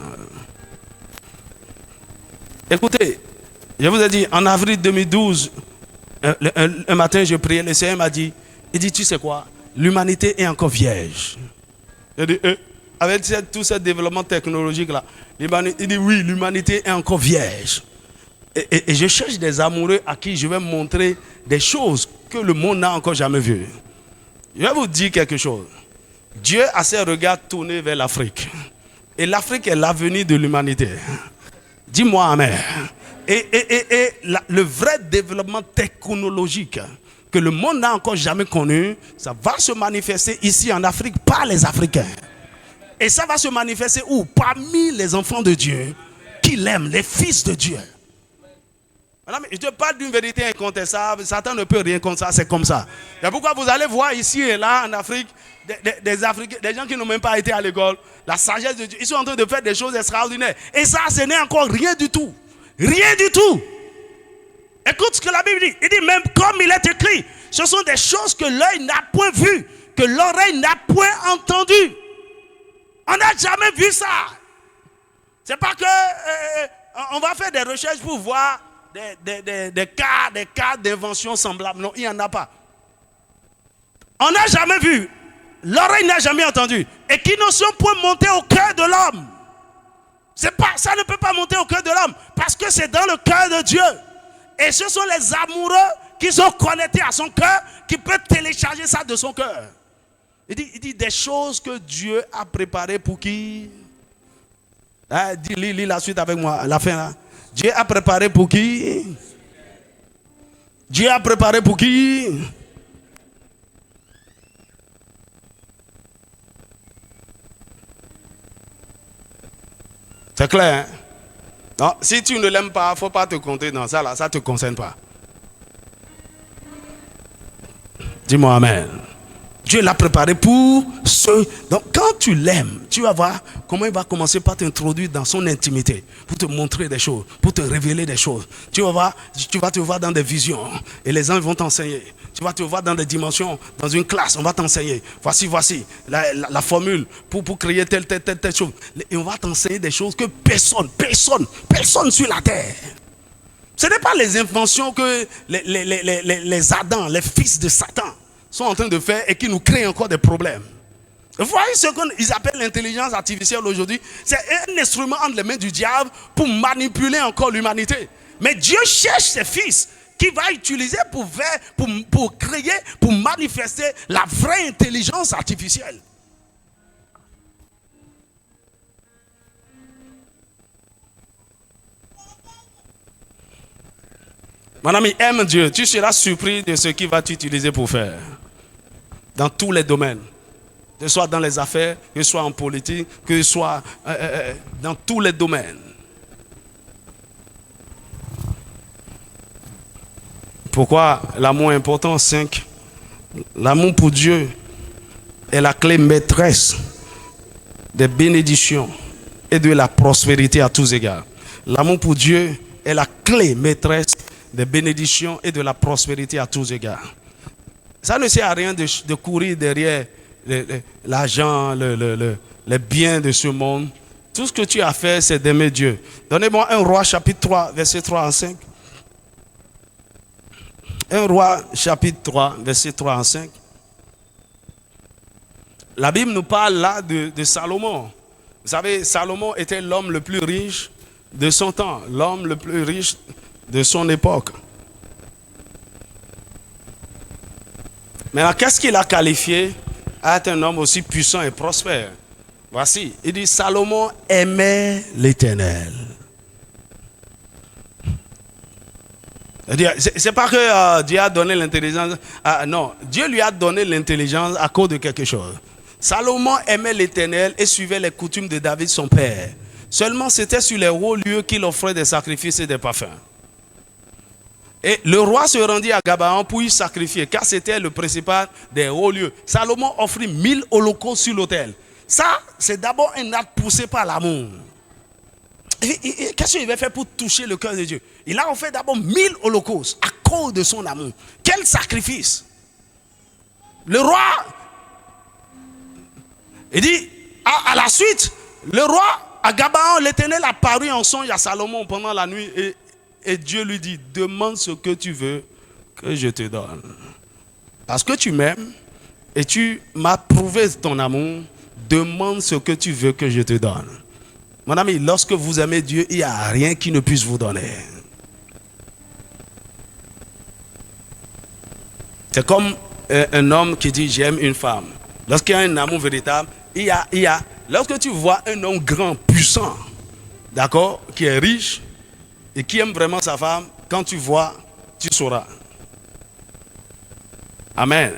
[SPEAKER 1] Écoutez, je vous ai dit, en avril 2012, un matin, je priais, le Seigneur m'a dit, il dit, tu sais quoi, l'humanité est encore vierge. Il dit, avec tout ce développement technologique là, il dit, oui, l'humanité est encore vierge. Et je cherche des amoureux à qui je vais montrer des choses que le monde n'a encore jamais vues. Je vais vous dire quelque chose. Dieu a ses regards tournés vers l'Afrique. Et l'Afrique est l'avenir de l'humanité. Dis-moi amen. Le vrai développement technologique que le monde n'a encore jamais connu, ça va se manifester ici en Afrique par les Africains. Et ça va se manifester où? Parmi les enfants de Dieu qui l'aiment, les fils de Dieu. Madame, je te parle d'une vérité incontestable. Satan ne peut rien contre ça, c'est comme ça. C'est pourquoi vous allez voir ici et là en Afrique des Africains, des gens qui n'ont même pas été à l'école, la sagesse de Dieu. Ils sont en train de faire des choses extraordinaires. Et ça, ce n'est encore rien du tout. Rien du tout. Écoute ce que la Bible dit. Il dit même comme il est écrit, ce sont des choses que l'œil n'a point vues, que l'oreille n'a point entendues. On n'a jamais vu ça. C'est pas que on va faire des recherches pour voir des cas d'invention semblables. Non, il n'y en a pas. On n'a jamais vu. L'oreille n'a jamais entendu. Et qui ne sont point montés au cœur de l'homme. Ça ne peut pas monter au cœur de l'homme. Parce que c'est dans le cœur de Dieu. Et ce sont les amoureux qui sont connectés à son cœur qui peuvent télécharger ça de son cœur. Il dit des choses que Dieu a préparées pour qui? Lis la suite avec moi, la fin là. Dieu a préparé pour qui? Dieu a préparé pour qui? C'est clair, hein? Non, si tu ne l'aimes pas, il ne faut pas te compter dans ça là, ça ne te concerne pas. Dis-moi amen. Dieu l'a préparé pour ceux. Donc quand tu l'aimes, tu vas voir comment il va commencer par t'introduire dans son intimité, pour te montrer des choses, pour te révéler des choses. Tu vas te voir dans des visions et les gens vont t'enseigner. Tu vas te voir dans des dimensions, dans une classe, on va t'enseigner. Voici la formule pour créer telle chose. Et on va t'enseigner des choses que personne sur la terre. Ce n'est pas les inventions que les Adam, les fils de Satan sont en train de faire et qui nous créent encore des problèmes. Vous voyez ce qu'ils appellent l'intelligence artificielle aujourd'hui? C'est un instrument entre les mains du diable pour manipuler encore l'humanité. Mais Dieu cherche ses fils qui va utiliser pour créer, pour manifester la vraie intelligence artificielle. Mon ami, aime Dieu. Tu seras surpris de ce qu'il va t'utiliser pour faire. Dans tous les domaines. Que ce soit dans les affaires, que ce soit en politique, que ce soit dans tous les domaines. Pourquoi l'amour est important? 5. L'amour pour Dieu est la clé maîtresse des bénédictions et de la prospérité à tous égards. L'amour pour Dieu est la clé maîtresse des bénédictions et de la prospérité à tous égards. Ça ne sert à rien de courir derrière l'argent, les biens de ce monde. Tout ce que tu as fait, c'est d'aimer Dieu. Donnez-moi 1 Roi chapitre 3, verset 3 à 5. 1 Roi chapitre 3, verset 3 à 5. La Bible nous parle là de Salomon. Vous savez, Salomon était l'homme le plus riche de son temps, l'homme le plus riche de son époque. Maintenant, qu'est-ce qu'il a qualifié est un homme aussi puissant et prospère. Voici, il dit Salomon aimait l'Éternel. C'est pas que Dieu a donné l'intelligence. Non, Dieu lui a donné l'intelligence à cause de quelque chose. Salomon aimait l'Éternel et suivait les coutumes de David son père. Seulement c'était sur les hauts lieux qu'il offrait des sacrifices et des parfums. Et le roi se rendit à Gabaon pour y sacrifier, car c'était le principal des hauts lieux. Salomon offrit 1000 holocaustes sur l'autel. Ça, c'est d'abord un acte poussé par l'amour. Qu'est-ce qu'il avait fait pour toucher le cœur de Dieu? Il a offert d'abord 1000 holocaustes à cause de son amour. Quel sacrifice! Le roi, il dit, à la suite, le roi, à Gabaon, l'Éternel a paru en songe à Salomon pendant la nuit et Dieu lui dit, demande ce que tu veux que je te donne. Parce que tu m'aimes et tu m'as prouvé ton amour, demande ce que tu veux que je te donne. Mon ami, lorsque vous aimez Dieu, il n'y a rien qui ne puisse vous donner. C'est comme un homme qui dit j'aime une femme. Lorsqu'il y a un amour véritable, lorsque tu vois un homme grand, puissant, d'accord, qui est riche et qui aime vraiment sa femme, quand tu vois, tu sauras. Amen.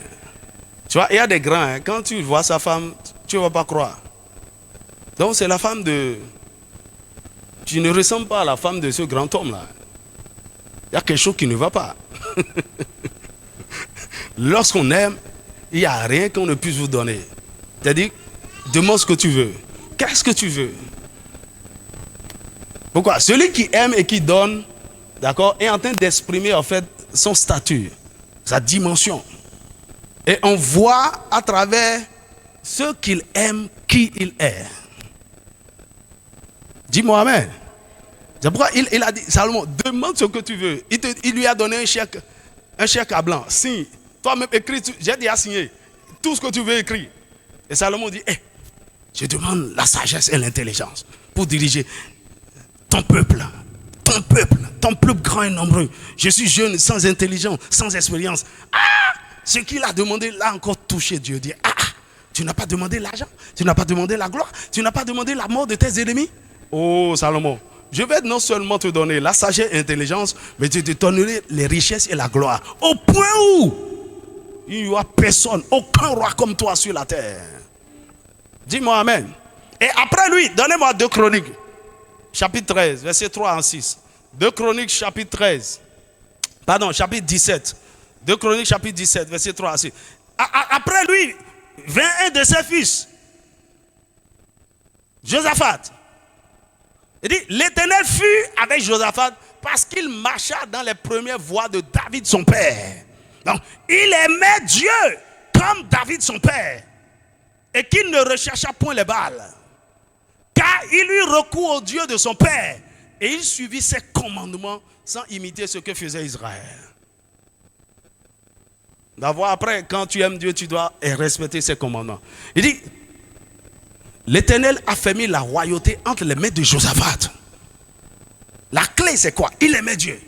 [SPEAKER 1] Tu vois, il y a des grands, hein, quand tu vois sa femme, tu ne vas pas croire. Donc c'est la femme de... Tu ne ressembles pas à la femme de ce grand homme-là. Il y a quelque chose qui ne va pas. Lorsqu'on aime, il n'y a rien qu'on ne puisse vous donner. C'est-à-dire, demande ce que tu veux. Qu'est-ce que tu veux? Pourquoi? Celui qui aime et qui donne, d'accord, est en train d'exprimer en fait son statut, sa dimension. Et on voit à travers ce qu'il aime, qui il est. Dis-moi amen. C'est pourquoi il a dit, Salomon, demande ce que tu veux. Il lui a donné un chèque à blanc. Signe. Toi-même écris, j'ai déjà signé. Tout ce que tu veux écrire. Et Salomon dit, je demande la sagesse et l'intelligence pour diriger ton peuple, ton peuple grand et nombreux. Je suis jeune, sans intelligence, sans expérience. Ce qu'il a demandé, l'a encore touché Dieu. Dit, tu n'as pas demandé l'argent, tu n'as pas demandé la gloire, tu n'as pas demandé la mort de tes ennemis. Oh Salomon, je vais non seulement te donner la sagesse et l'intelligence, mais je te donnerai les richesses et la gloire. Au point où il n'y aura personne, aucun roi comme toi sur la terre. Dis-moi amen. Et après lui, donnez-moi 2 Chroniques, chapitre 13, verset 3 à 6. 2 Chroniques, chapitre 13. Pardon, chapitre 17. 2 Chroniques, chapitre 17, verset 3 à 6. Après lui, vint un de ses fils, Josaphat. Il dit, l'Éternel fut avec Josaphat parce qu'il marcha dans les premières voies de David son père. Donc, il aimait Dieu comme David son père et qu'il ne rechercha point les Baals. Car il eut recours au Dieu de son père et il suivit ses commandements sans imiter ce que faisait Israël. D'avoir après, quand tu aimes Dieu, tu dois respecter ses commandements. Il dit, l'Éternel a fait mis la royauté entre les mains de Josaphat. La clé, c'est quoi? Il aimait Dieu.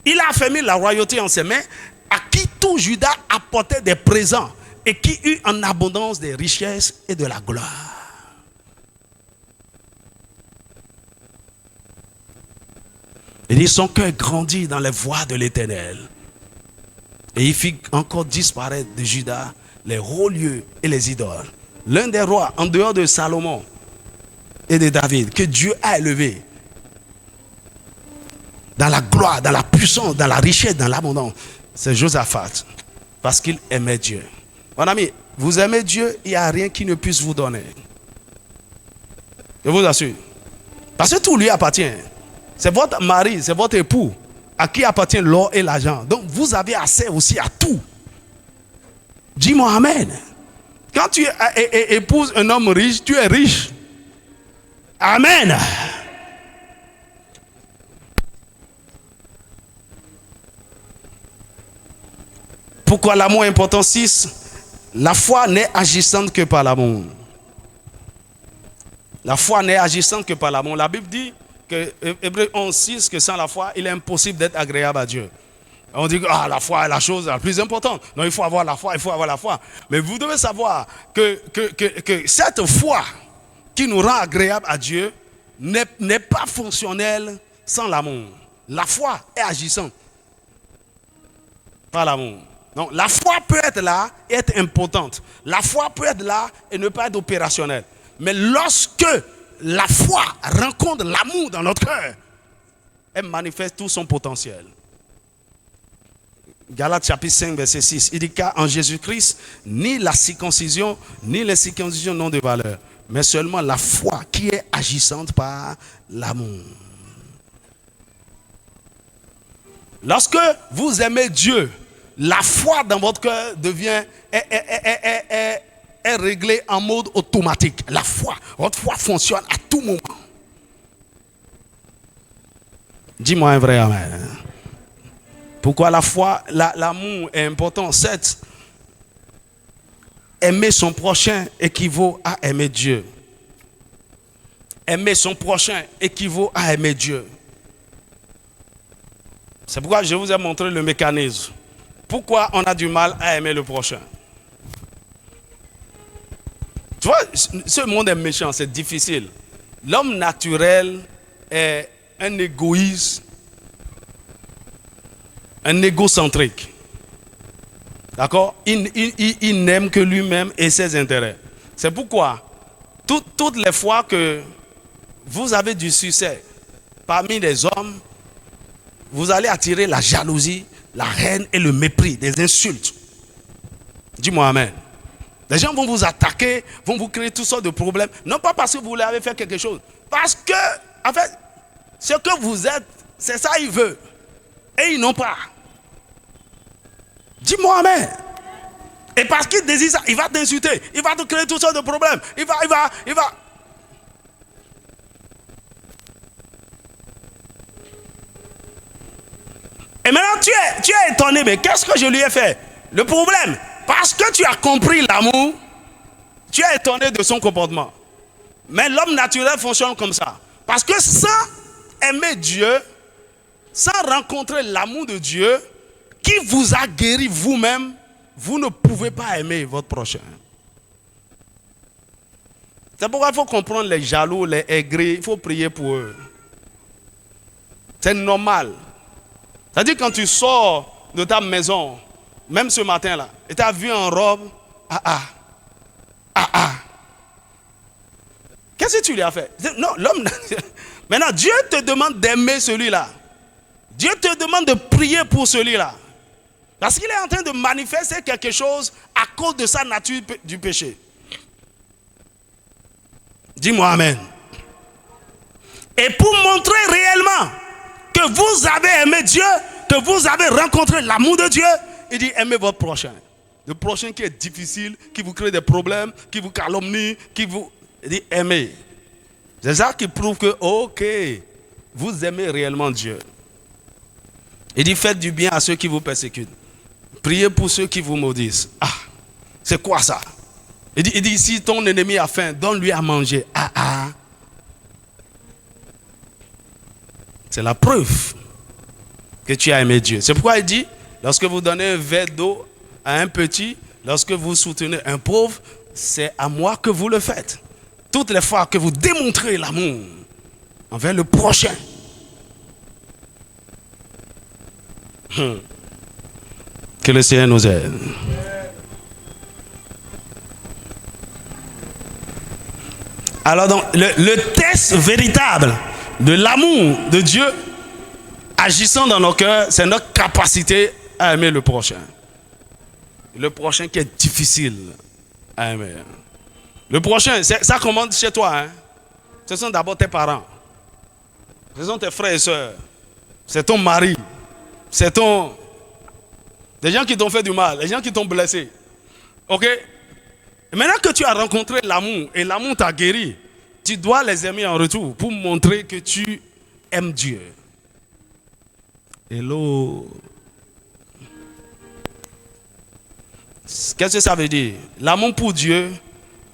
[SPEAKER 1] Il a fait mis la royauté en ses mains, à qui tout Juda apportait des présents et qui eut en abondance des richesses et de la gloire. Il dit, son cœur grandit dans les voies de l'Éternel. Et il fit encore disparaître de Juda les hauts lieux et les idoles. L'un des rois, en dehors de Salomon et de David, que Dieu a élevé dans la gloire, dans la puissance, dans la richesse, dans l'abondance, c'est Josaphat, parce qu'il aimait Dieu. Mon ami, vous aimez Dieu, il n'y a rien qui ne puisse vous donner. Je vous assure. Parce que tout lui appartient. C'est votre mari, c'est votre époux, à qui appartient l'or et l'argent. Donc vous avez accès aussi à tout. Dis-moi amen. Quand tu épouses un homme riche, tu es riche. Amen. Pourquoi l'amour est important? 6. La foi n'est agissante que par l'amour. La foi n'est agissante que par l'amour. La Bible dit que Hébreux 11, 6, que sans la foi, il est impossible d'être agréable à Dieu. On dit que la foi est la chose la plus importante. Non, il faut avoir la foi, il faut avoir la foi. Mais vous devez savoir que cette foi qui nous rend agréable à Dieu n'est pas fonctionnelle sans l'amour. La foi est agissante par l'amour. Donc la foi peut être là et être importante. La foi peut être là et ne pas être opérationnelle. Mais lorsque la foi rencontre l'amour dans notre cœur, elle manifeste tout son potentiel. Galates chapitre 5 verset 6, il dit qu'en Jésus-Christ, ni la circoncision, ni l'incirconcision n'ont de valeur, mais seulement la foi qui est agissante par l'amour. Lorsque vous aimez Dieu, la foi dans votre cœur est réglée en mode automatique. La foi, votre foi fonctionne à tout moment. Dis-moi un vrai amen. Pourquoi la foi, l'amour est important? Certes, aimer son prochain équivaut à aimer Dieu. Aimer son prochain équivaut à aimer Dieu. C'est pourquoi je vous ai montré le mécanisme. Pourquoi on a du mal à aimer le prochain? Tu vois, ce monde est méchant, c'est difficile. L'homme naturel est un égoïste, un égocentrique. D'accord? Il n'aime que lui-même et ses intérêts. C'est pourquoi, toutes les fois que vous avez du succès parmi les hommes, vous allez attirer la jalousie, la haine et le mépris, des insultes. Dis-moi amen. Les gens vont vous attaquer, vont vous créer toutes sortes de problèmes. Non pas parce que vous leur avez fait quelque chose. Parce que, en fait, ce que vous êtes, c'est ça qu'ils veulent. Et ils n'ont pas. Dis-moi amen. Et parce qu'il désire ça, il va t'insulter. Il va te créer toutes sortes de problèmes. Il va. Et maintenant, tu es étonné, mais qu'est-ce que je lui ai fait? Le problème, parce que tu as compris l'amour, tu es étonné de son comportement. Mais l'homme naturel fonctionne comme ça. Parce que sans aimer Dieu, sans rencontrer l'amour de Dieu, qui vous a guéri vous-même, vous ne pouvez pas aimer votre prochain. C'est pourquoi il faut comprendre les jaloux, les aigris, il faut prier pour eux. C'est normal. C'est-à-dire quand tu sors de ta maison, même ce matin-là, et tu as vu en robe, qu'est-ce que tu lui as fait? Non, l'homme. Maintenant, Dieu te demande d'aimer celui-là. Dieu te demande de prier pour celui-là. Parce qu'il est en train de manifester quelque chose à cause de sa nature du péché. Dis-moi amen. Et pour montrer réellement que vous avez aimé Dieu, que vous avez rencontré l'amour de Dieu, il dit aimez votre prochain. Le prochain qui est difficile, qui vous crée des problèmes, qui vous calomnie, il dit aimez. C'est ça qui prouve que, ok, vous aimez réellement Dieu. Il dit faites du bien à ceux qui vous persécutent. Priez pour ceux qui vous maudissent. C'est quoi ça? Il dit si ton ennemi a faim, donne-lui à manger. C'est la preuve que tu as aimé Dieu. C'est pourquoi il dit, lorsque vous donnez un verre d'eau à un petit, lorsque vous soutenez un pauvre, c'est à moi que vous le faites. Toutes les fois que vous démontrez l'amour envers le prochain. Que le Seigneur nous aide. Alors donc, le test véritable de l'amour de Dieu agissant dans nos cœurs, c'est notre capacité à aimer le prochain. Le prochain qui est difficile à aimer. Le prochain, ça commence chez toi. Ce sont d'abord tes parents. Ce sont tes frères et sœurs. C'est ton mari. C'est des gens qui t'ont fait du mal, des gens qui t'ont blessé. Ok? Et maintenant que tu as rencontré l'amour et l'amour t'a guéri, tu dois les aimer en retour pour montrer que tu aimes Dieu. Hello. Qu'est-ce que ça veut dire? L'amour pour Dieu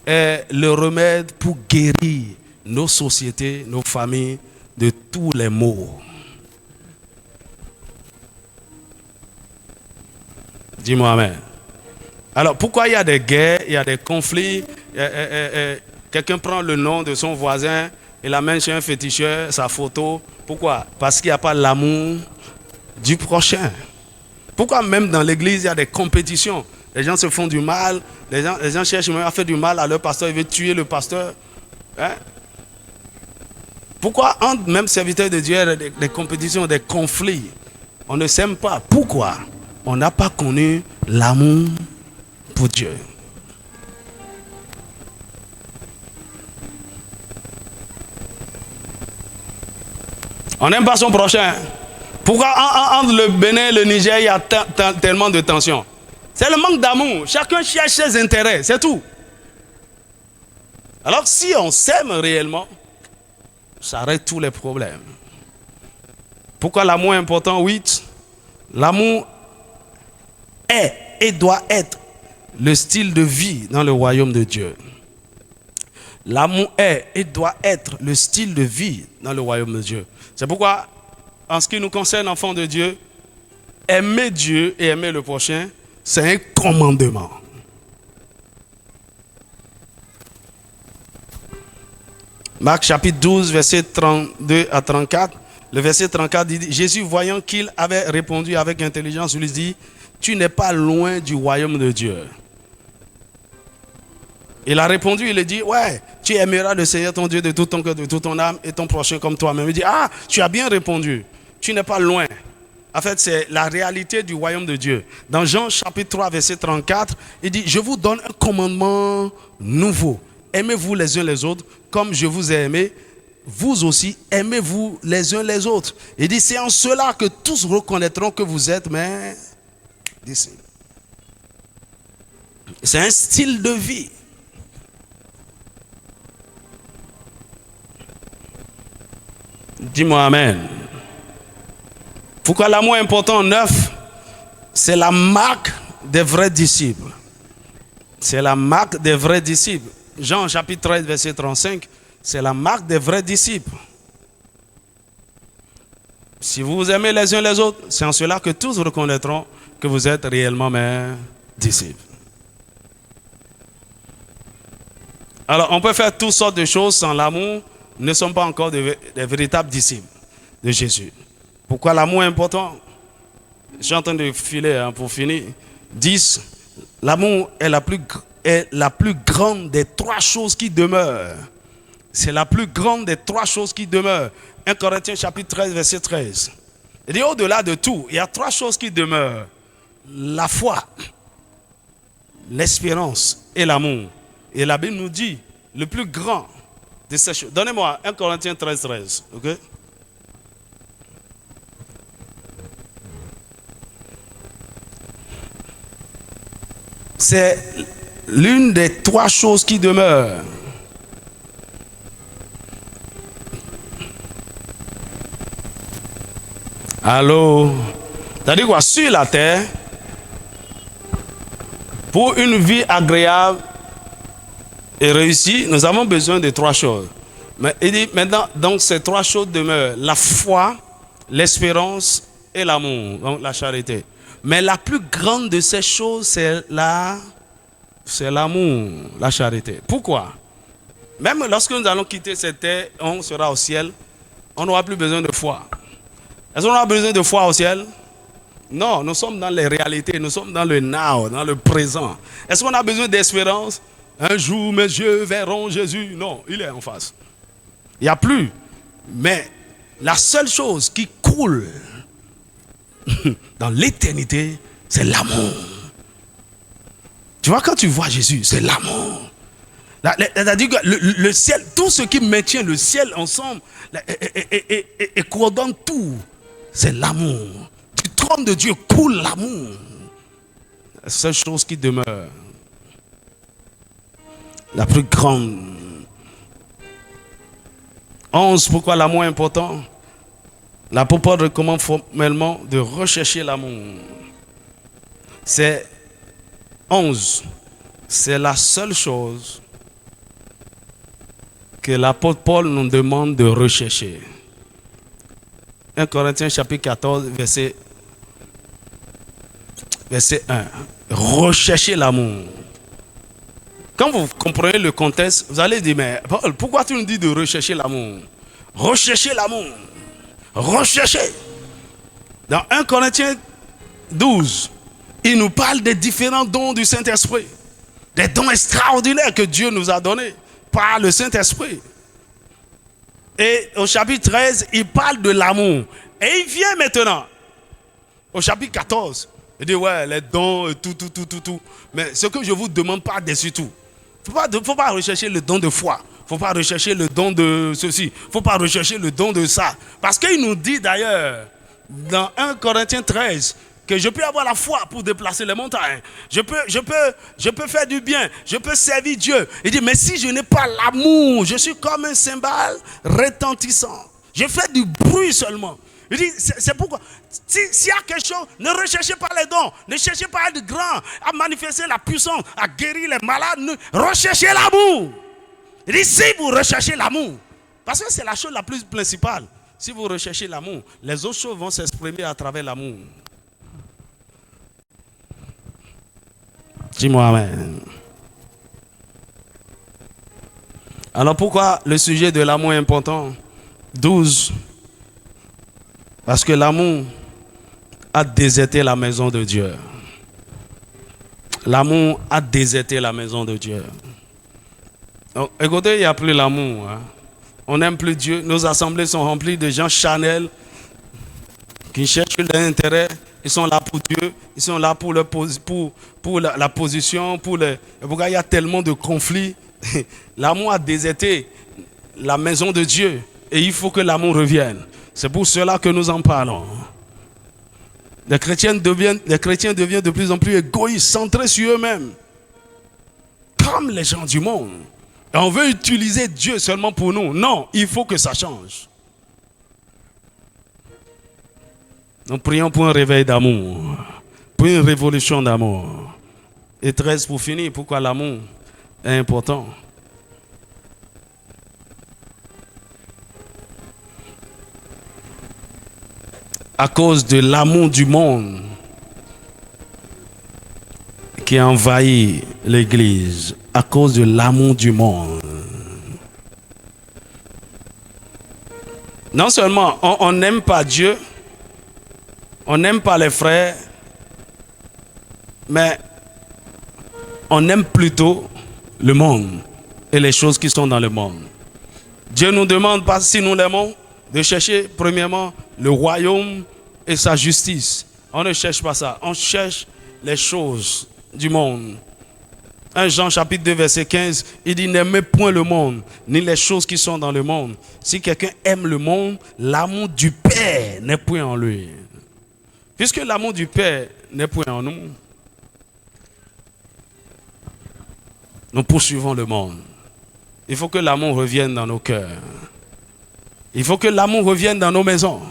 [SPEAKER 1] est le remède pour guérir nos sociétés, nos familles de tous les maux. Dis-moi amen. Alors, pourquoi il y a des guerres, il y a des conflits, quelqu'un prend le nom de son voisin et l'amène chez un féticheur, sa photo. Pourquoi? Parce qu'il n'y a pas l'amour du prochain. Pourquoi même dans l'église, il y a des compétitions? Les gens se font du mal, les gens cherchent même à faire du mal à leur pasteur, ils veulent tuer le pasteur. Hein? Pourquoi entre même serviteurs de Dieu, il y a des compétitions, des conflits? On ne s'aime pas. Pourquoi? On n'a pas connu l'amour pour Dieu. On n'aime pas son prochain. Pourquoi entre le Bénin et le Niger, il y a tellement de tensions? C'est le manque d'amour. Chacun cherche ses intérêts, c'est tout. Alors si on s'aime réellement, ça arrête tous les problèmes. Pourquoi l'amour est important? 8. L'amour est et doit être le style de vie dans le royaume de Dieu. L'amour est et doit être le style de vie dans le royaume de Dieu. C'est pourquoi, en ce qui nous concerne, enfants de Dieu, aimer Dieu et aimer le prochain, c'est un commandement. Marc chapitre 12, verset 32 à 34. Le verset 34 dit, Jésus, voyant qu'il avait répondu avec intelligence, lui dit, tu n'es pas loin du royaume de Dieu. Il a répondu, il a dit, ouais, tu aimeras le Seigneur ton Dieu de tout ton cœur, de toute ton âme et ton prochain comme toi-même. Il dit, ah, tu as bien répondu, tu n'es pas loin. En fait, c'est la réalité du royaume de Dieu. Dans Jean chapitre 3, verset 34, il dit, je vous donne un commandement nouveau. Aimez-vous les uns les autres comme je vous ai aimé. Vous aussi, aimez-vous les uns les autres. Il dit, c'est en cela que tous reconnaîtront que vous êtes mes disciples. C'est un style de vie. Dis-moi amen. Pourquoi l'amour est important? 9, c'est la marque des vrais disciples. C'est la marque des vrais disciples. Jean chapitre 13, verset 35, c'est la marque des vrais disciples. Si vous vous aimez les uns les autres, c'est en cela que tous reconnaîtront que vous êtes réellement mes disciples. Alors, on peut faire toutes sortes de choses sans l'amour. Nous ne sommes pas encore des véritables disciples de Jésus. Pourquoi l'amour est important? Je suis en train de filer pour finir. 10. L'amour est la plus grande des 3 choses qui demeurent. C'est la plus grande des 3 choses qui demeurent. 1 Corinthiens chapitre 13, verset 13. Il dit au-delà de tout, il y a 3 choses qui demeurent. La foi, l'espérance et l'amour. Et la Bible nous dit, le plus grand de ces choses. Donnez-moi 1 Corinthiens 13, 13. Ok? C'est l'une des 3 choses qui demeurent. Allô? C'est-à-dire quoi? Sur la terre, pour une vie agréable et réussie, nous avons besoin de 3 choses. Mais il dit maintenant, donc ces 3 choses demeurent. La foi, l'espérance et l'amour, donc la charité. Mais la plus grande de ces choses, c'est l'amour, la charité. Pourquoi? Même lorsque nous allons quitter cette terre, on sera au ciel, on n'aura plus besoin de foi. Est-ce qu'on aura besoin de foi au ciel? Non, nous sommes dans les réalités, nous sommes dans le now, dans le présent. Est-ce qu'on a besoin d'espérance? Un jour mes yeux verront Jésus. Non, il est en face. Il n'y a plus. Mais la seule chose qui coule dans l'éternité, c'est l'amour. Tu vois, quand tu vois Jésus, c'est l'amour. C'est-à-dire que le ciel, tout ce qui maintient le ciel ensemble et coordonne tout, c'est l'amour. Du trône de Dieu coule l'amour. La seule chose qui demeure, la plus grande. 11, pourquoi l'amour est important? L'apôtre Paul recommande formellement de rechercher l'amour. C'est 11. C'est la seule chose que l'apôtre Paul nous demande de rechercher. 1 Corinthiens chapitre 14, verset verset 1. Recherchez l'amour. Quand vous comprenez le contexte, vous allez dire, mais Paul, pourquoi tu nous dis de rechercher l'amour? Recherchez l'amour. Recherchez. Dans 1 Corinthiens 12, il nous parle des différents dons du Saint-Esprit. Des dons extraordinaires que Dieu nous a donnés par le Saint-Esprit. Et au chapitre 13, il parle de l'amour. Et il vient maintenant, au chapitre 14, il dit, ouais, les dons, tout. Mais ce que je vous demande par-dessus tout, il ne faut pas rechercher le don de foi. Il ne faut pas rechercher le don de ceci. Il ne faut pas rechercher le don de ça. Parce qu'il nous dit d'ailleurs, dans 1 Corinthiens 13, que je peux avoir la foi pour déplacer les montagnes. Je peux faire du bien. Je peux servir Dieu. Il dit, mais si je n'ai pas l'amour, je suis comme un cymbale retentissant. Je fais du bruit seulement. Il dit, c'est pourquoi, s'il y a quelque chose, ne recherchez pas les dons, ne cherchez pas à être grand, à manifester la puissance, à guérir les malades, recherchez l'amour. Il dit, si vous recherchez l'amour, parce que c'est la chose la plus principale, si vous recherchez l'amour, les autres choses vont s'exprimer à travers l'amour. Dis-moi amen. Alors pourquoi le sujet de l'amour est important? 12. Parce que l'amour a déserté la maison de Dieu. L'amour a déserté la maison de Dieu. Donc, écoutez, il n'y a plus l'amour. Hein. On n'aime plus Dieu. Nos assemblées sont remplies de gens charnels qui cherchent leur intérêt. Ils sont là pour Dieu. Ils sont là pour la position. Pourquoi il y a tellement de conflits? L'amour a déserté la maison de Dieu. Et il faut que l'amour revienne. C'est pour cela que nous en parlons. Les chrétiens deviennent de plus en plus égoïstes, centrés sur eux-mêmes. Comme les gens du monde. Et on veut utiliser Dieu seulement pour nous. Non, il faut que ça change. Nous prions pour un réveil d'amour. Pour une révolution d'amour. Et 13 pour finir, pourquoi l'amour est important. À cause de l'amour du monde qui a envahi l'Église. À cause de l'amour du monde. Non seulement on n'aime pas Dieu, on n'aime pas les frères, mais on aime plutôt le monde et les choses qui sont dans le monde. Dieu nous demande pas si nous l'aimons de chercher premièrement le royaume et sa justice. On ne cherche pas ça. On cherche les choses du monde. 1 Jean chapitre 2 verset 15, il dit n'aimez point le monde, ni les choses qui sont dans le monde. Si quelqu'un aime le monde, l'amour du Père n'est point en lui. Puisque l'amour du Père n'est point en nous, nous poursuivons le monde. Il faut que l'amour revienne dans nos cœurs. Il faut que l'amour revienne dans nos maisons.